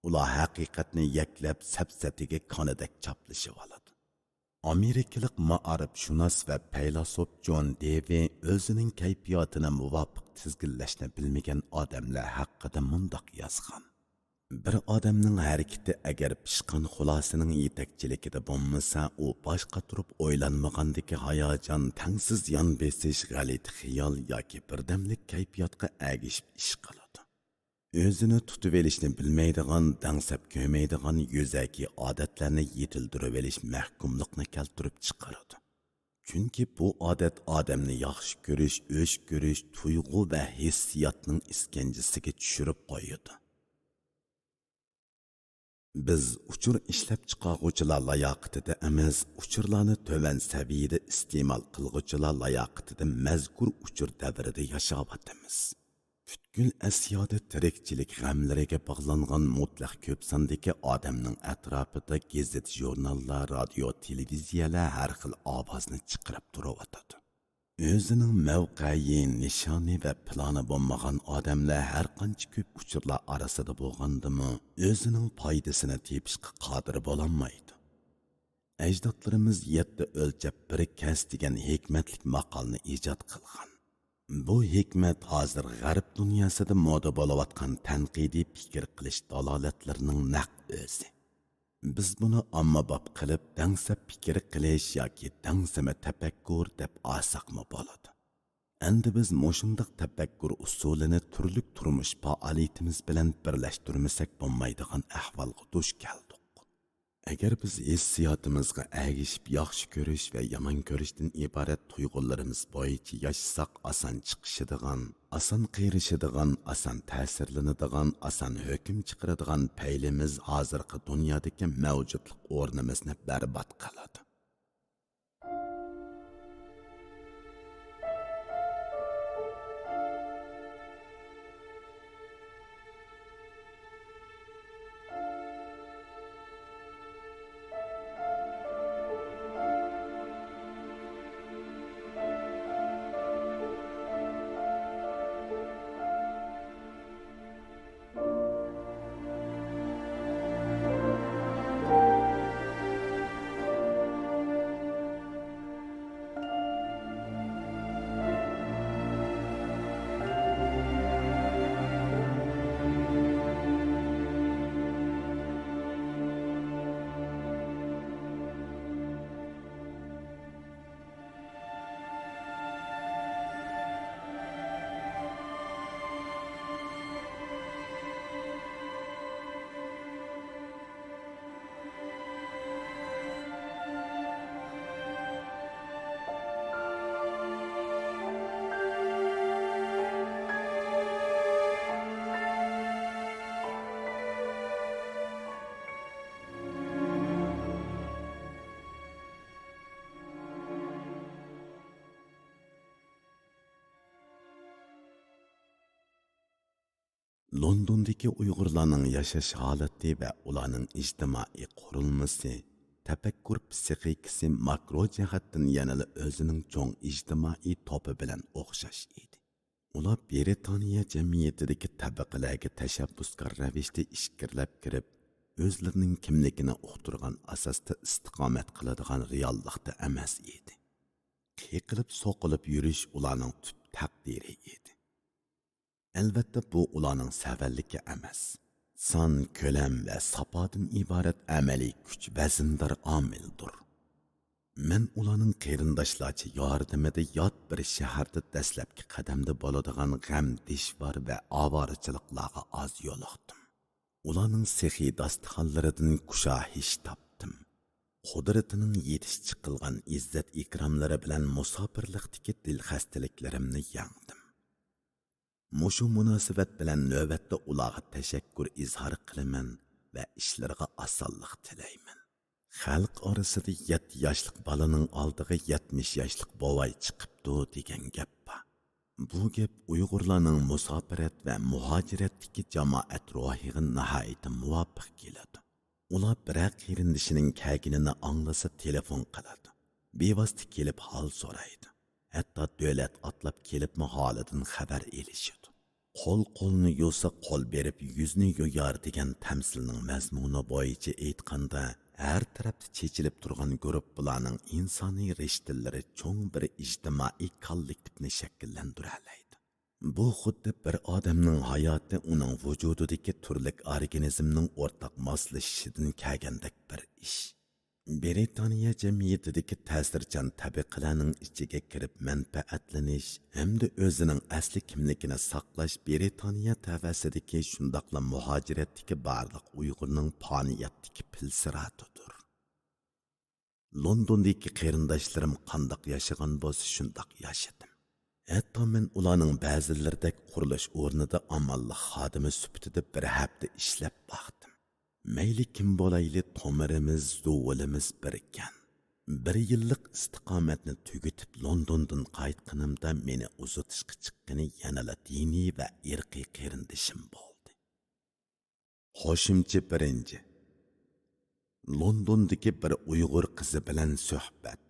Ular haqiqatni yaklab sapsatiga qonidak chaplashib oladi. Amerikalik ma'arifshunos va faylasuf Jon Dewey o'zining kayfiyatini muvofiq tizginlashni bilmagan odamlar haqida mundoq yozgan. Bir odamning harakati agar pishqan xulosining yetakchiligida bo'lmasa, u boshqa turib o'ylanmagandagi hayajon, tangsiz yon besish, g'alati xiyol yoki birdamlik kayfiyatga agishib ish qiladi. O'zini tutib olishni bilmaydigan, dangsab ko'maydigan yo'zaki odatlarni yetildirib olish mahkumlikni keltirib chiqaradi. Chunki bu odat odamni yaxshi ko'rish, o'ch ko'rish, tuyg'u va hissiyotning iskanjasiga tushirib qo'yadi. Biz uchur ishlab chiqaruvchilar layoqatida emas, uchurlarni to'van saviyada iste'mol qiluvchilar layoqatida mazkur uchur davrida yashayapmiz. Butkul Asiyoda tirikchilik g'amlariga bog'langan mutlaq ko'p sondagi odamning atrofida gazet, jurnallar, radio, televiziyalar har xil ovozni chiqarib turibdi. O'zining mavqei, nishoni va plani bo'lmagan odamlar har qancha ko'p uchurlar orasida bo'lgandimi, o'zining foydasini tepishga qodir bo'lolmaydi. Ajdodlarimiz 7 o'lchab bir kas degan hikmatlik maqolni ijod qilgan. Bu hikmat hozir g'arb dunyosida moda bo'layotgan tanqidiy fikr qilish dalolatlarining naq o'zi. Biz buni ommabop qilib dangsab fikr qilish yoki dangsama tafakkur deb olsaqmi bo'ladi. Endi biz mushundoq tafakkur usulini turli turmush faoliyatimiz bilan birlashtirmasak bo'lmaydigan ahvolga duch keldik. Agar biz hissiyotimizga agishib yaxshi ko'rish va yomon ko'rishdan iborat tuyg'ularimiz bo'yicha yashasak, oson chiqishadigan, oson qiyirishadigan, oson ta'sirlanadigan, oson hukm chiqaradigan paylimiz hozirgi dunyodagi mavjudlik o'rnimizni barbod qiladi. Londondagi Uyg'urlarning yashash holati va ularning ijtimoiy qurilmasi, tafakkur psixikasi makro jihatdan yanada o'zining cho'ng ijtimoiy to'pi bilan o'xshash edi. Ular Britaniya jamiyatidagi tabaqalarga tashabbuskor ravishda ishkirlab kirib, o'zlarining kimligini uqtirgan asosda istiqomat qiladigan reallikda emas edi. Qiqilib so'qilib yurish ularning tub taqdiri edi. Albatta bu ularning savalligi emas. Son, ko'lam va sapodan iborat amaliy kuch vazndor omildir. Men ularning qarindoshlaricha yordamida yot bir shaharda dastlabki qadamda bo'ladigan g'am, dishvor va ovorachiliklarga oz yo'liqdim. Ularning sehiy dasturxonlaridan kushohish topdim. Qudratining yetish chiqilgan izzat ikromlari bilan musofirlikdagi dil xastaliklarimni yengdim. Mushu munosabat bilan navbatda ularga tashakkur izhor qilaman va ishlariga osonlik tilayman. Xalq orasida 7 yoshlik bolaning oldiga 70 yoshlik bovay chiqibdi degan gap bor. Bu gap Uyg'urlarning musofirat va muhojiratdagi jamoat ruhiga nihoyatda muvofiq keladi. Ular bir qarindishining kaginini anglasa telefon qiladi. Bevosita kelib hol so'raydi. Hatto davlat atlab kelibmi holidan xabar elishadi. Qo'lni yuvsa qo'l berib yuzni yo'yar degan tamsilning mazmuni bo'yicha aytganda, har tarafda chechilib turgan guruh bularning insoniy rishtillari cho'ng bir ijtimoiy kollektivni shakllantiradi. Bu xuddi bir odamning hayoti uning vujudidagi turli organizmning o'rtaq moslashishidan kelgandek bir ish. Britaniya jamiyatidagi ta'sirchan tabaqalarning ichiga kirib manfaatlanish hamda o'zining asli kimligini saqlash Britaniya tavasidagi shundaqla muhojiratdagi barliq Uyg'urning poniyatdagi pilsiratidir. Londondagi qarindoshlarim qandoq yashagan bo'lsa shundoq yashadim. Hatto men ularning ba'zilaridek qurilish o'rnida amallik xodimi sifatida bir hafta ishlab baqdim. Mayli kim bo'layli tomirimiz, zo'valimiz bir ekan. Bir yillik istiqomatni tugatib Londondan qaytganimda meni uzatishga chiqqani yanala diniy va irqiy qarindishim bo'ldi. Qo'shimcha birinchi. Londondagi bir Uyg'ur qizi bilan suhbat.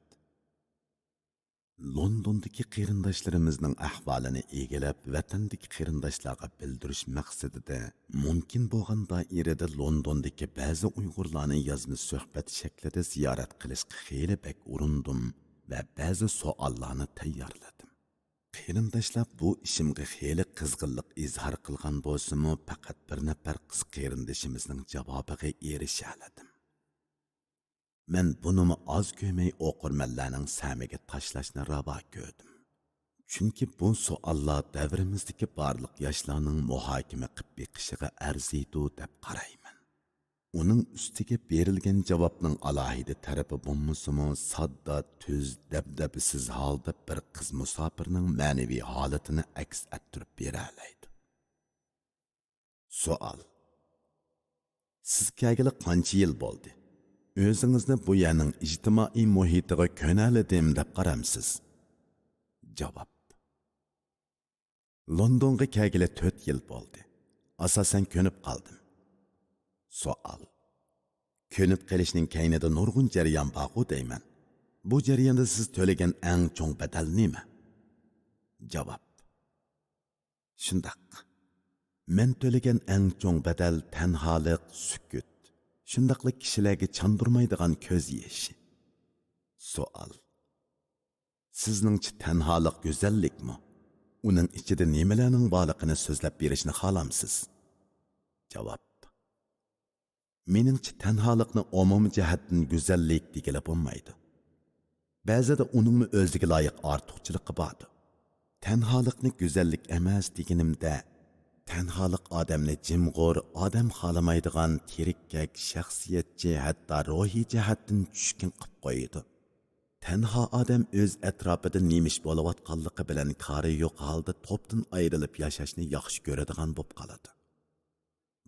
Londondagi qarindoshlarimizning ahvolini egilab, vatandagi qarindoshlarga bildirish maqsadida mumkin bo'lgan doirada Londondagi ba'zi Uyg'urlarni yozma suhbat shaklida ziyorat qilishga xeyli bak urindim va ba'zi savollarni tayyorladim. Qarindoshlar bu ishimga xeyli qizg'inlik izhor qilgan bo'lsa-mu, faqat bir nafar qiz qarindishimizning javobiga erisha oldim. Men bunimi az ko'may o'qirmanlarning samiga tashlashni ravo ko'rdim. Chunki bu savollar davrimizdagi barliq yoshlarning muhokama qilib beqishiga arziydi deb qarayman. Uning ustiga berilgan javobning alohida tarafi bo'lmasa-mu, sodda, tuz, dabdabisiz holda bir qiz musofirning ma'naviy holatini aks ettirib bera oladi. Savol: siz kelgili qancha yil bo'ldi? O'zingizni bu yerning ijtimoiy muhitiga ko'nalidim deb qaramsiz? Javob: Londonga kelgili 4 yil bo'ldi. Asosan ko'nib qoldim. Savol: ko'nib qolishning kaynida nurg'un jarayon bor deyman. Bu jarayonda siz to'lagan eng cho'ng badal nima? Javob: shundoq. Men to'lagan eng cho'ng badal tanholik, sukut. Shundaqli kishilarga chandurmaydigan ko'z yeshi. Savol: sizningcha tanholik go'zallikmi? Uning ichida nimalarning borligini so'zlab berishni xohlamsiz? Javob: meningcha tanholikni umumiy jihatdan go'zallik degila bo'lmaydi. Ba'zida uningmi o'ziga loyiq ortiqchiligi bor. Tanholikni go'zallik emas deganimda, tanholik odamni jimg'ur, odam xolamaydigan tirikkak, shaxsiyatchi, hatto ruhiy jihatdan tushkun qilib qo'yadi. Tanho odam o'z atrofida nemish bo'layotganligi bilan kori yo'q holda to'pdan ayrilib yashashni yaxshi ko'radigan bo'lib qoladi.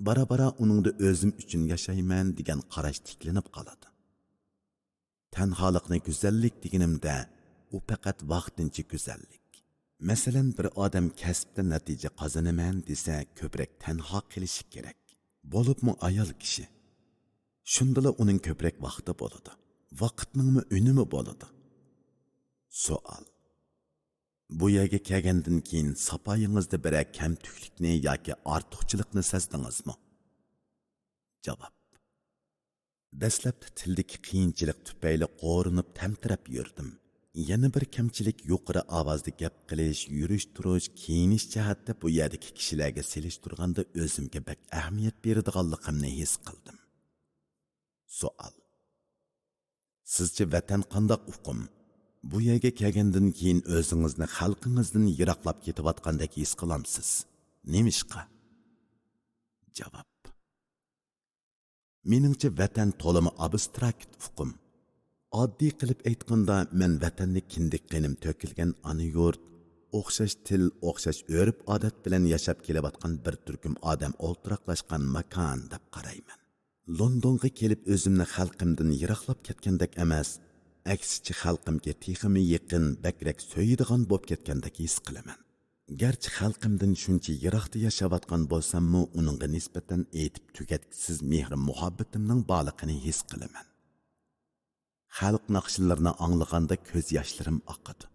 Bara-bara uningda o'zim uchun yashayman degan qarash tiklanib qoladi. Tanholikni go'zallik deganimda, u faqat vaqtincha go'zallik. Masalan, bir odam kasbda natija qozonaman desa, ko'proq tanho qilishi kerak. Bo'libmi ayol kishi. Shundala uning ko'proq vaqti bo'ladi. Vaqtningmi unumi bo'ladi. Savol: bu yerga kelgandan keyin sapoyingizda bir kamtuklikni yoki ortiqchilikni sezdingizmi? Javob: dastlabda tildagi qiyinchilik tufayli qo'rinib tamtirab yurdim. Yana bir kamchilik yuqori ovozda gap qilish, yurish, turish, kiyinish jihatda bu yerdagi kishilarga selishtirganda o'zimga bak ahamiyat beradiganligimni his qildim. Savol: sizcha vatan qandoq uqum? Bu yerga kelgandan keyin o'zingizni xalqingizdan yiroqlab ketayotgandek his qilamsiz? Nemishqa? Javob: meningcha vatan to'limi abstrakt uqum. Oddiy qilib aytganda, men vatanni kindik qinim to'kilgan ana yurt, o'xshash til, o'xshash urf-odat bilan yashab kelayotgan bir turkum odam o'ltiraqlashgan makon deb qarayman. Londonga kelib o'zimni xalqimdan yiroqlab ketgandek emas, aksicha xalqimga texmi yaqin, bakrak so'yadigan bo'lib ketgandek his qilaman. Gerçi xalqimdan shuncha yiroqda yashayotgan bo'lsam-mu, uningga nisbatan aytib tugatkisiz mehr muhabbatimning borligini his qilaman. Xalq naqshlarini anglaganda ko'z yoshlarim oqadi.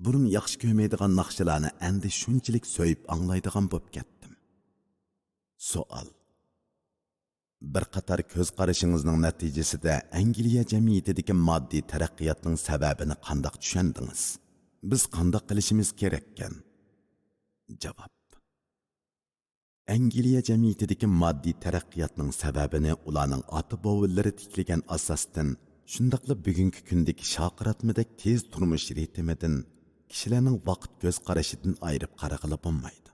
Burun yaxshi ko'rmaydigan naqshlarni endi shunchalik so'yib anglaydigan bo'lib ketdim. Savol: bir qator ko'z qarashingizning natijasida Angliya jamiyatidagi moddiy taraqqiyotning sababini qanday tushundingiz? Biz qanday qilishimiz kerakkan? Javob: Angliya jamiyatidagi moddiy taraqqiyotning sababini ularning ota-bovillari tiklagan asosdan, shundaqla bugungi kundagi shoqiratmadek tez turmush ritmidan, kishilarning vaqt ko'z qarashidan ayirib qarag'ili bo'lmaydi.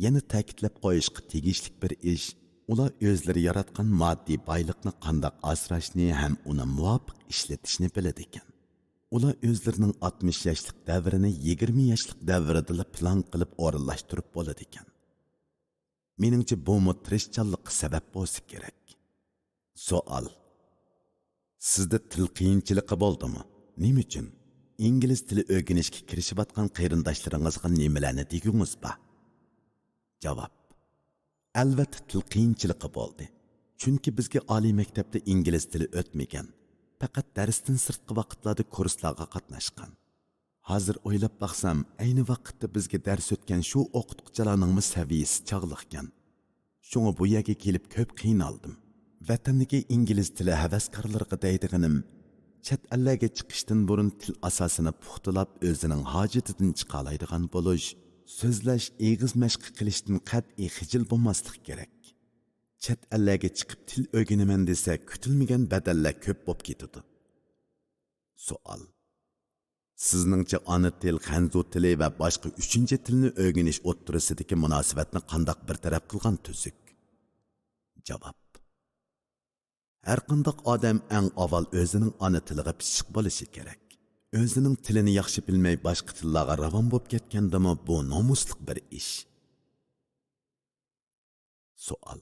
Yana ta'kidlab qo'yishga tegishli bir ish, ular o'zlari yaratgan moddiy boylikni qanday asrashni ham uni muvofiq ishlatishni biladi ekan. Ular o'zlarining 60 yoshlik davrini 20 yoshlik davrida plan qilib o'rinlashtirib bo'ladi ekan. Meningcha bu tirishchanlikqa sabab bo'lsa kerak. Savol: sizda til qiyinchiligi bo'ldimi? Nima uchun? İngliz tili o'rganishga kirishayotgan qarindoshlaringizga nimalarni degingiz bor? Javob: albatta til qiyinchiligi bo'ldi. Chunki bizga oliy maktabda ingliz tili o'tmagan. Faqat darsdan sirtqi vaqtlarda kurslarga qatnashgan. Hozir o'ylab baqsam, ayni vaqtda bizga dars o'tgan shu o'qituvchilarning saviyasi chog'liqgan. Shunga bu yerga kelib ko'p qiynaldim. Vatandagi ingliz tili havaskorlariga deydiganim, chet ellarga chiqishdan burun til asosini puxtalab o'zining hojatidan chiqalaydigan bo'lish, so'zlash, eg'iz mashq qilishdan qat'iy xijil bo'lmaslik kerak. Chet ellarga chiqib til o'rganaman desa, kutilmagan badallar ko'p bo'lib ketadi. Savol: sizningcha ona til, xanzu tili va boshqa 3-tilni o'rganish o'ttirisidagi munosabatni qandoq bartaraf qilgan tuzuk? Javob: har qanday odam eng avval o'zining ona tiliga pishiq bo'lishi kerak. O'zining tilini yaxshi bilmay boshqa tillarga ravon bo'lib ketgandimi, bu nomusliq bir ish. Savol: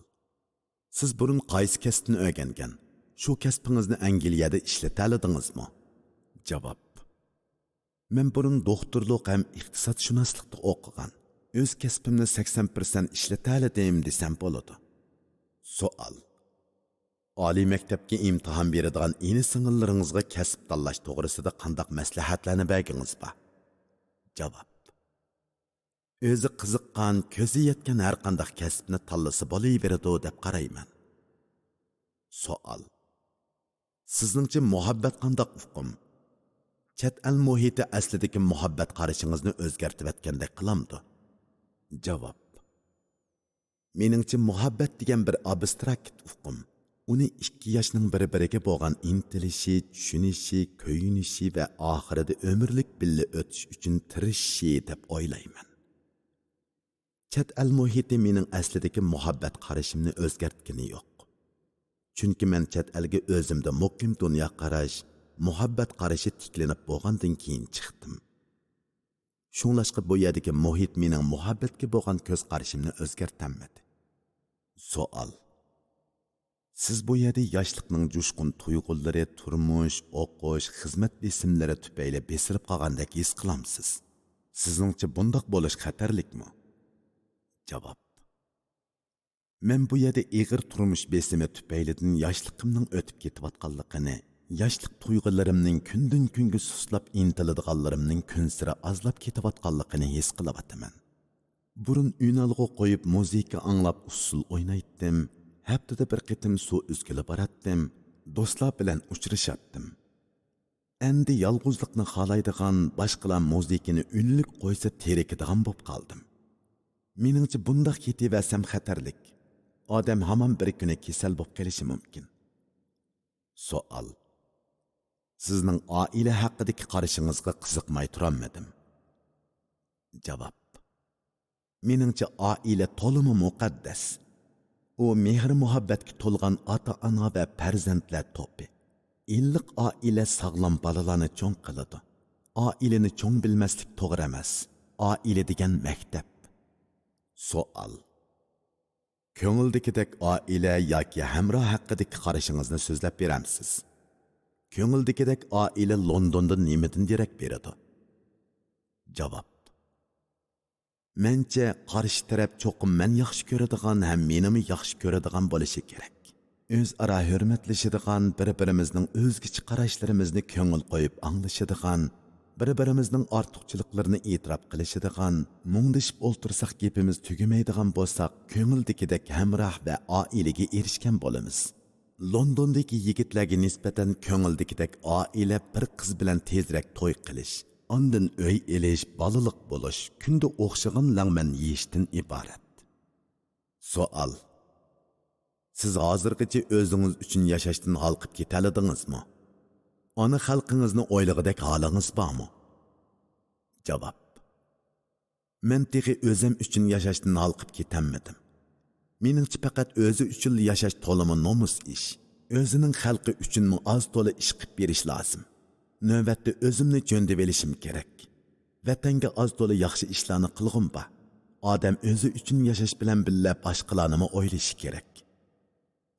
siz burun qaysi kasbni o'rgangan? Shu kasbingizni Angliyada ishlataladingizmi? Javob: men burun doktorlik ham iqtisodshunaslikda o'qigan. O'z kasbimni 80% ishlataladim desam bo'ladi. Savol: oliy maktabga imtihon beradigan ini singillaringizga kasb tanlash to'g'risida qanday maslahatlarni bergingiz bor? Javob: o'zi qiziqqan, ko'zi yetgan har qanday kasbni tanlasa bo'laveradi deb qarayman. Savol: sizningcha muhabbat qanday uqum? Chet el muhiti aslidagi muhabbat qarashingizni o'zgartib etgandek qilamdi? Javob: meningcha muhabbat degan bir abstrakt uqum. Uni 2 yoshning bir-biriga bo'lgan intilishi, tushunishi, ko'yinishi va oxirida umrlik billa o'tish uchun tirishishi deb o'ylayman. Chet el muhiti mening aslidagi muhabbat qarashimni o'zgartgani yo'q. Chunki men chet elga o'zimda muqim dunyo qarash, muhabbat qarashi tiklanib bo'lgandan keyin chiqdim. Shunlashqa bu yerdagi muhit mening muhabbatga bo'lgan ko'z qarashimni o'zgartirmadi. Savol: siz bu yerda yoshlikning jo'shqin tuyg'ulari, turmush, o'qish, xizmat besimlari tufayli besirib qolgandek his qilamsiz. Sizningcha bundoq bo'lish xatarlikmi? Javob: men bu yerda ig'ir turmush besimi tufaylidan yoshligimning o'tib ketayotganligini, yoshlik tuyg'ularimning kundan kunga suslab intiladiganlarimning kun sira azlab ketayotganligini his qilyapman. Burun uynalg'u qo'yib muzika anglab usul o'ynaytdim. Haftada bir qitim suv uzgili baratdim, do'stlar bilan uchrashatdim. Endi yolg'izlikni xohlaydigan, boshqalar muzikani unlik qo'ysa terikadigan bo'lib qoldim. Meningcha bundoq ketaversam xatarlik. Odam hamon bir kuni kasal bo'lib qolishi mumkin. Savol: sizning oila haqidagi qarashingizga qiziqmay turolmadim. Javob: meningcha oila to'limi muqaddas. U mehr muhabbatga to'lgan ota-ona va farzandlar to'pi. Illiq oila sog'lom bolalarni cho'ng qiladi. Oilani cho'ng bilmaslik to'g'ri emas. Oila degan maktab. Savol: ko'ngildagidek oila yoki hamroh haqidagi qarashingizni so'zlab beramsiz? Ko'ngildagidek oila Londonda nimadan derak beradi? Javob: Mencha qarshi taraf cho'qim men yaxshi ko'radigan ham menimi yaxshi ko'radigan bo'lishi kerak. O'zaro hurmatlashadigan, bir-birimizning o'zgacha qarashlarimizni ko'ngil qo'yib anglashadigan, bir-birimizning ortiqchiliklarini e'tirof qilishadigan, mungdishib o'ltirsak gapimiz tugamaydigan bo'lsak, ko'ngildagidek hamroh va oilaga erishgan bo'lamiz. Londondagi yigitlarga nisbatan ko'ngildagidek oila bir qiz bilan tezroq to'y qilish, ondan uy elish, balaliq bo'lish, kunda o'xshagan langman yeyishdan iborat. Savol: siz hozirgacha o'zingiz uchun yashashdan halqib ketaladingizmi? Ona xalqingizni o'ylag'idek holingiz bormi? Javob: men texi o'zim uchun yashashdan halqib ketanmadim. Meningcha faqat o'zi uchun yashash to'limi nomus ish. O'zining xalqi uchunmi oz to'la ish qilib berish lozim. Navbatda o'zimni jo'ndib olishim kerak. Vatanga oz to'la yaxshi ishlarni qilg'im bor. Odam o'zi uchun yashash bilan birga boshqalarni o'ylashi kerak.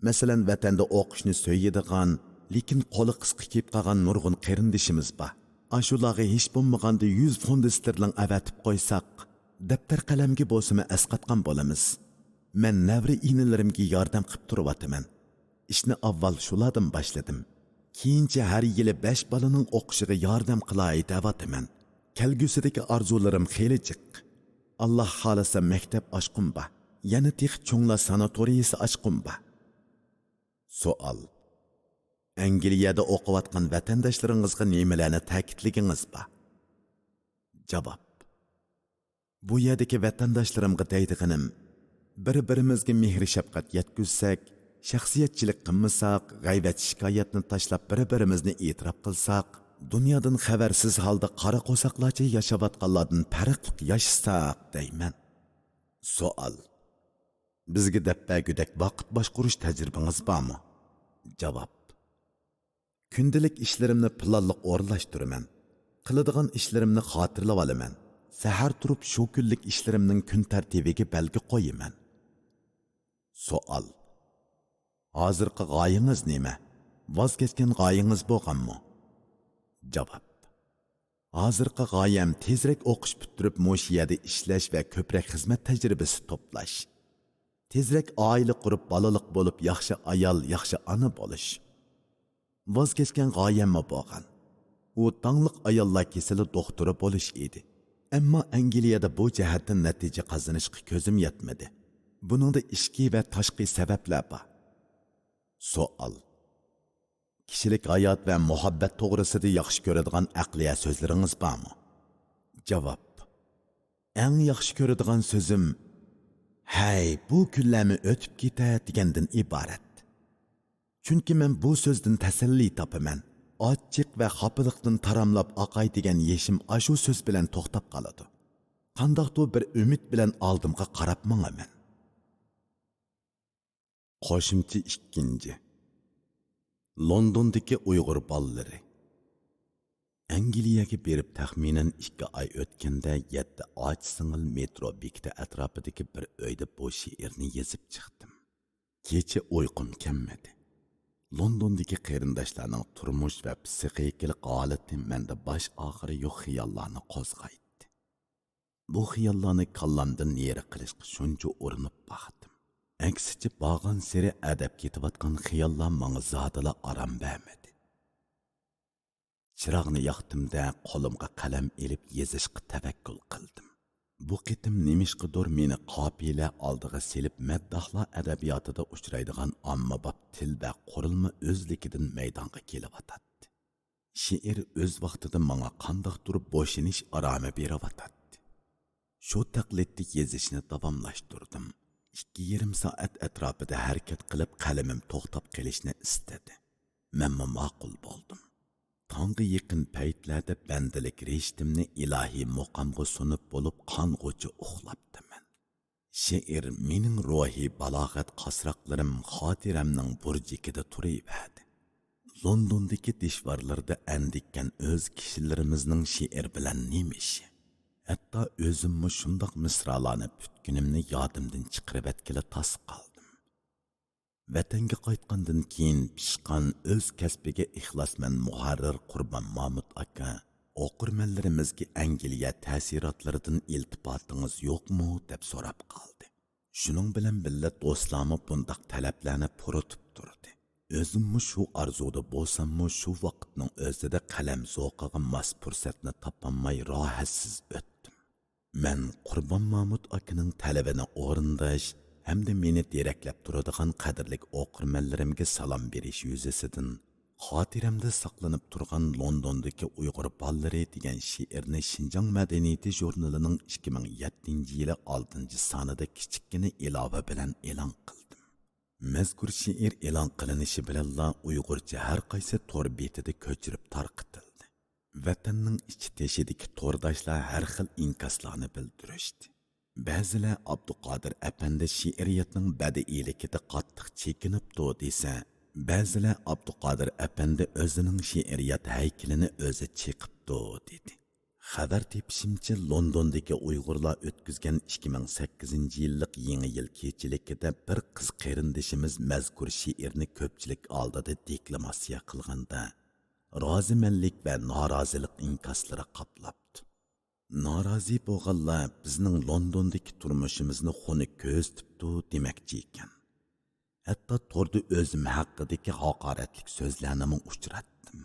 Masalan, vatanda o'qishni so'yadigan, lekin qo'li qisqa kelib qolgan nurg'un qarindishimiz bor. Ashularga hech bo'lmaganda 100 fond sterling avatib qo'ysak, daftar qalamga bo'lsa-mi asqatgan bo'lamiz. Men navri inilarimga yordam qilib turyapman. Ishni avval shulardan boshladim. Keyincha har yili 5 bolaning o'qishiga yordam qilay deyapman. Kelgusidagi orzularim xeyli jiq. Alloh xolasa maktab ochqim bor. Yana tex cho'nglar sanatoriyasi ochqim bor. Savol: Angliyada o'qiyotgan vatandoshlaringizga nimalarni ta'kidlagingiz bor? Javob: bu yerdagi vatandoshlarimga deydiganim, bir-birimizga mehr shafqat yetkazsak, shaxsiyatchilik qilmasak, g'aybat shikoyatni tashlab bir-birimizni e'tirof qilsak, dunyodan xabarsiz holda qora qo'saqlarcha yashayotganlardan farqli yashasak deyman. Savol: bizga dabbagudak vaqt boshqarish tajribangiz bormi? Javob: kundalik ishlarimni planliq o'rinlashtiraman. Qiladigan ishlarimni xotirlab olaman. Sahar turib shu kunlik ishlarimning kun tartibiga belgi qo'yaman. Savol: hozirgi g'oyangiz nima? Voz kechgan g'oyangiz bo'lganmi? Javob: hozirgi g'oyam tezroq o'qish bitirib mo'shiyada ishlash va ko'proq xizmat tajribasi to'plash. Tezroq oila qurib balaliq bo'lib yaxshi ayol, yaxshi ona bo'lish. Voz kechgan g'oyammi bo'lgan. U tangliq ayollar kasali doktori bo'lish edi. Ammo Angliyada bu jihatdan natija qozonishga ko'zim yetmadi. Buningda ichki va tashqi sabablar bor. Savol: kishilik hayot va muhabbat to'g'risida yaxshi ko'radigan aqliy so'zlaringiz bormi? Javob: eng yaxshi ko'radigan so'zim "Hey, bu kunlarni o'tib ketadi" degandan iborat. Chunki men bu so'zdan tasalli topaman. Ochiq va xafalikdan taramlab oqay degan yeshim ashu so'z bilan to'xtab qoladi. Qandaqdir bir umid bilan oldimga qarab mengaman. Qo'shimcha 2. Londondagi Uyg'ur bolalari. Angliyaga berib taxminan 2 oy o'tganda 7 och singil metro bekiti atrofidagi bir uyda bu she'rni yozib chiqdim. Kecha uyqum kelmadi. Londondagi qarindoshlarning turmush va psixikalik holati menda bosh oxiri yo'q xiyollarni qo'zg'aydi. Bu xiyollarni kallamdan yeri qilishga shuncha urinib baxdim. Aksicha bag'an seri adab ketayotgan xiyollar menga zotila aram bermadi. Chiroqni yoqdimda qo'limga qalam elib yozishga tavakkul qildim. Bu qitim nemishqidir meni qopila oldiga selib maddohlar adabiyotida uchraydigan ommabop til va qurilma o'zligidan maydonga kelyotadi. She'r o'z vaqtida menga qandoqdir bo'shinish aromi beryotadi. Shu taqlidni yozishni davomlashtirdim. 2,5 soat atrofida harakat qilib qalamim to'xtab qolishni istadi. Men ma'qul bo'ldim. Tongga yaqin paytlarda bandalik reshtimni ilohiy muqamga sunib bo'lib qong'uchi uxlabdiman. She'r mening ruhiy balog'at qasroqlarim xotiramning burjikida turaverdi. Londondagi dishvarlarda andikkan o'z kishilarimizning she'r bilan nemishi. Hatto o'zimmi shundoq misralarni putkunimni yodimdan chiqarib etkila tas qoldim. Vatanga qaytgandan keyin pishqan o'z kasbiga ixlosman muharrir Qurbon Mahmud aka o'qirmanlarimizga Angliya ta'sirotlaridan iltifotingiz yo'qmi deb so'rab qoldi. Shuning bilan birga do'stlarmi bundaq talablarni puritib turdi. O'zimmi shu arzuda bo'lsammi shu vaqtning o'zida qalam zo'qiga mos fursatni topolmay rohatsiz o'tdim. Men Qurbon Mahmud akaning talabini o'rindash hamda meni deraklab turadigan qadrlik o'qirmanlarimga salom berish yuzasidan xotiramda saqlanib turgan Londondagi Uyg'ur ballari degan she'rni Shinjong madaniyati jurnalining 2007-yili 6-sonida kichikkina ilova bilan e'lon qildim. Mazkur she'r e'lon qilinishi bilan Uyg'urcha har qaysi tor betida ko'chirib tarqitildi. Vatanning ichi teshidagi to'rdoshlar har xil inkaslarni bildirishdi. Ba'zilar Abduqodir apandi she'riyatning badiiyligida qattiq chekinibdi desa, ba'zilar Abduqodir apandi o'zining she'riyat haykalini o'zi cheqibdi dedi. Xabar tepishimcha Londondagi Uyg'urlar o'tkazgan 2008-yillik yangi yil kechiligida bir qiz qarindishimiz mazkur she'rni ko'pchilik oldida deklamatsiya qilganda rozimanlik va norozilik inkaslari qoplabdi. Norozi bo'lganlar bizning Londondagi turmushimizni xunuk ko'ztibdi demakchi ekan. Hatto torda o'zim haqidagi haqoratlik so'zlarni uchratdim.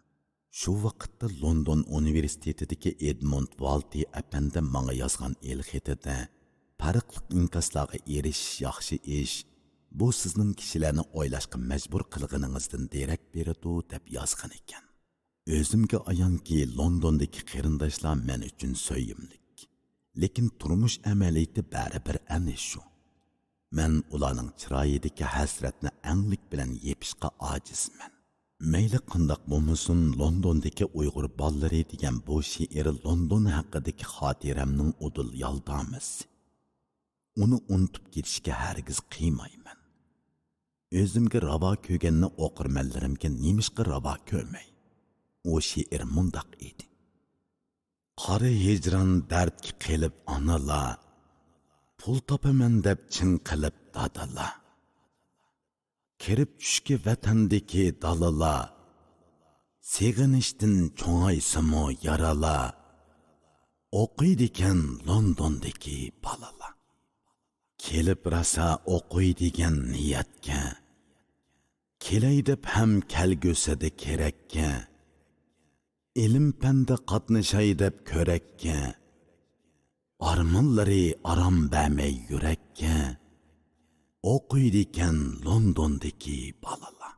Shu vaqtda London universitetidagi Edmund Walti apandi menga yozgan el-xatida farqli inkaslarga erishish yaxshi ish, bu sizning kishilarni o'ylashga majbur qilganingizdan derak beradi deb yozgan ekan. O'zimga ayonki Londondagi qarindoshlar men uchun so'yimlik. Lekin turmush amaliyati baribir ana shu. Men ularning chiroyidagi hasratni anglik bilan yepishga ojizman. Mayli qandoq bo'lmasin, Londondagi Uyg'ur ballari degan bu she'r London haqidagi xotiramning udul yaldamisi. Uni unutib ketishga hargiz qiymayman. O'zimga ravo ko'rganni o'qirmanlarimga nemishqa ravo ko'rmay. O she'r mundoq edi. Qora hijron dardga qilib onalar, pul topaman deb chin qilib dadalar. Kirib tushki vatandagi dalalar, seg'inishdan cho'ng'aysimi yaralar. O'qiydigan Londondagi balalar. Kelib rasa o'qiydigan niyatga, kelay deb ham kelgusida kerakka. Ilm panda qatnashay deb ko'rakka, armonlari aram bermay yurakka, o'qiydigan Londondagi balalar.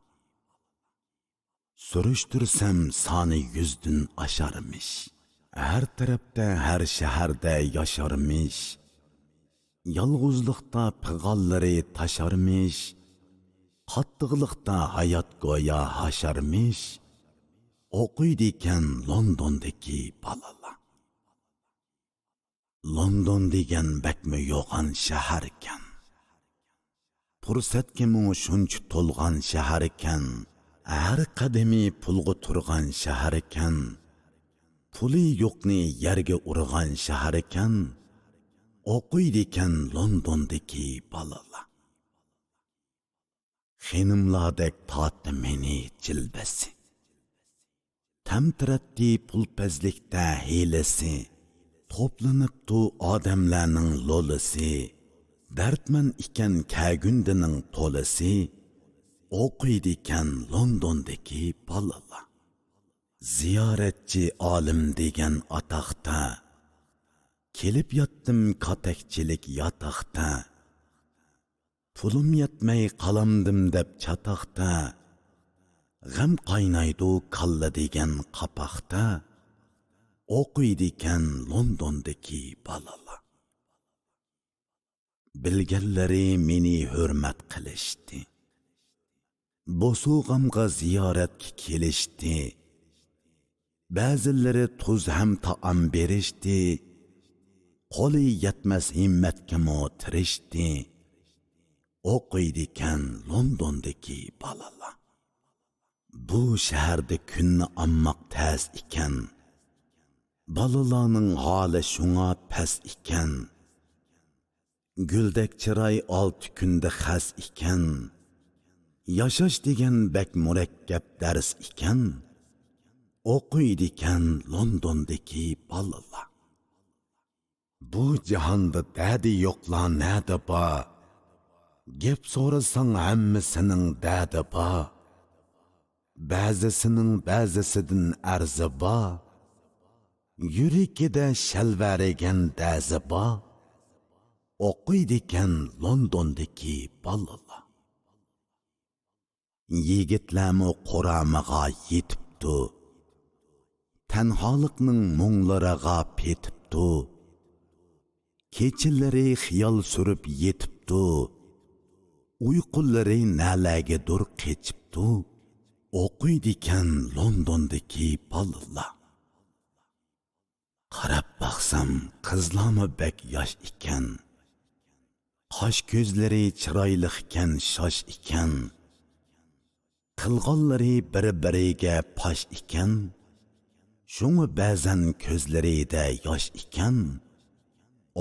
Surishtirsam soni 100dan osharmish, har tarafda har shaharda yasharmish, yolg'izlikda pig'onlari tasharmish, qattiqlikda hayot go'yo hasharmish. O'qiydigan Londondagi balalar. London degan bakmi yo'g'an shahar ekan. Fursatga mu shuncha to'lgan shahar ekan. Har qadami pulga turgan shahar ekan. Puli yo'qni yerga urgan shahar ekan. O'qiydigan Londondagi balalar. Xonimlardek tatdi meni jilbasi. Tamtiratdi pulpazlikda hilasi, toplanibdi odamlarning lo'lisi, dardman ikan kagundining to'lisi, o'qiydigan Londondagi balalar. Ziyoratchi olim degan atoqda, kelib yotdim katakchilik yotoqda, pulim yetmay qalamdim deb chatoqda, g'am qaynaydi kalla degan qapoqda, o'qiydigan Londondagi balalar. Bilganlari meni hurmat qilishdi, bo'sug'amga ziyoratga kelishdi, ba'zilari tuz ham taom berishdi, qo'li yetmas himmatga tirishdi, o'qiydigan Londondagi balalar. Bu shaharda kunni ammoq tas ekan, balalarning holi shunga pas ekan, guldek chiroy 6 kunda xas ekan, yashash degan bak murakkab dars ekan, o'qiydikan Londondagi bolalar. Bu jahonda dadi yo'qlar nada bor. Gap so'rasang hammasining dadi bor. Ba'zisining ba'zisidan arzi bor. Yuragida shalvarigan dazi bor. O'qiydikan Londondagi bolalar. Yigitlarmi quramiga yetibdi. Tanholikning mung'lariga petibdi. Kechalari xiyol surib yetibdi. Uyqulari nalagidur qechibdi. O'qiydikan Londondagi bolalar. Qarab baqsam qizlarmi bek yosh ekan. Qosh ko'zlari chiroyli ekan, shosh ekan. Qilg'onlari bir-biriga posh ekan. Shunga ba'zan ko'zlarida yosh ekan.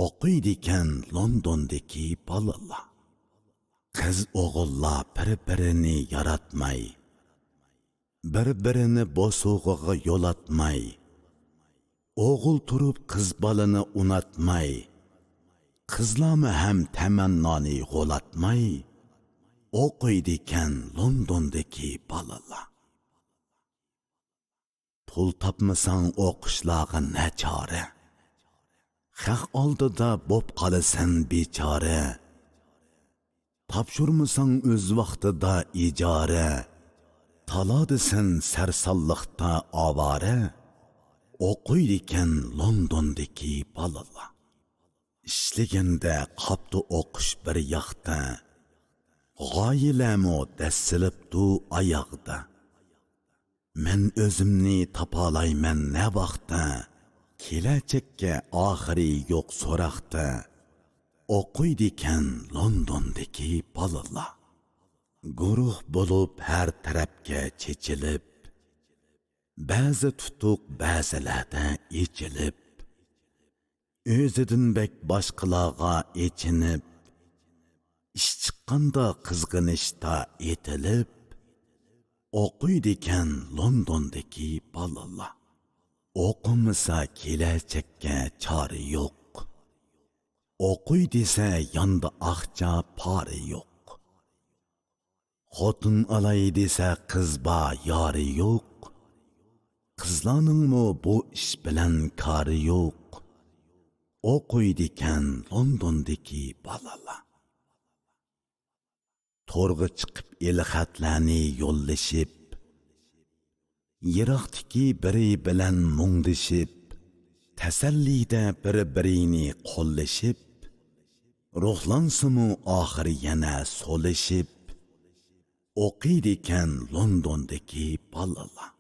O'qiydikan Londondagi bolalar. Qiz o'g'illar bir-birini yaratmay, bir-birini bosug'iga yo'latmay, o'g'il turib qiz balani unatmay, qizlarmi ham tamannoni g'olatmay, o'qiydikan Londondagi bolalar. Pul topmasang o'qishlag'i nachora. Haq oldida bo'p qolasan bechora. Topshurmasang o'z vaqtida ijara. Talodisan sarsalliqda ovora. O'qiydikan Londondagi bolalar. Ishlaganda qopdi o'qish bir yoqda. G'oyilami dassilibdi oyoqda. Men o'zimni topalayman ne vaqtda. Kelajakka oxiri yo'q so'roqda. O'qiydikan Londondagi bolalar. Guruh bo'lib har tarafga chechilib, ba'zi tutuq ba'zilarda echilib, o'zidan bek boshqalarga echinib, ish chiqqanda qizg'inishda etilib, o'qiydikan Londondagi bolalar. O'qimasa kelajakka chora yo'q. O'qiy desa yonda aqcha pari yo'q. Xotin alay desa qiz ba yori yo'q. Qizlarningmi bu ish bilan kori yo'q. O'qiydikan Londondagi bolalar. To'rga chiqib el-xatlarni yo'llashib, yiroqdagi biri bilan mungdishib, tasallida bir-birini qo'llashib, ruhlansimu oxiri yana so'lishib, o'qiydikan Londondagi bolalar.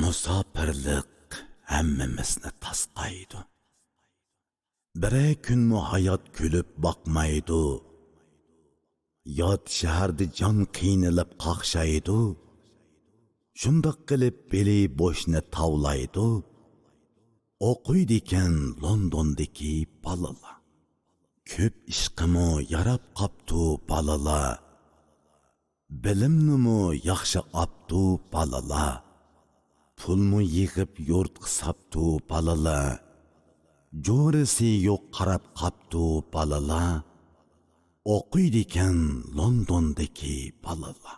Musofirlik hammamizni tasqaydi. Bir kunmu hayot kulib boqmaydi. Yot shaharda jon qiynalib qaqshaydi. Shundoq qilib beli bo'shni tavlaydi. O'qiydikan Londondagi bolalar. Ko'p ishqimu yarab qoptu bolalar. Bilimnimi yaxshi optu bolalar. Pulmu yig'ib yurt qisabtu bolalar. Jo'risi yo'q qarab qoptu bolalar. O'qiydikan Londondagi bolalar.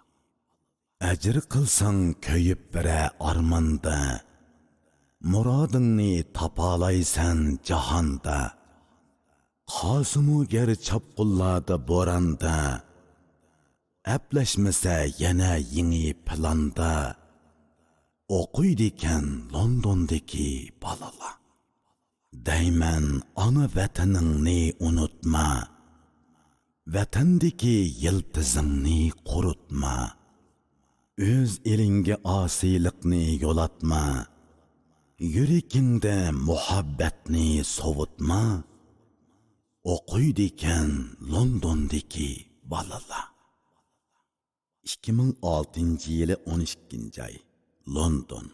Ajr qilsang ko'yib bira armonda. Murodingni topalaysan jahonda. Qosimu gar chopqullarda bo'randa. Aplashmasa yana yangi planda. O'qiydikan Londondagi bolalar. Dayman ona vataningni unutma. Vatandagi yiltizingni qurutma. O'z elingga osiylikni yo'latma. Yuragingda muhabbatni sovutma. O'qiydikan Londondagi bolalar. 2006-yili 12-oy, London.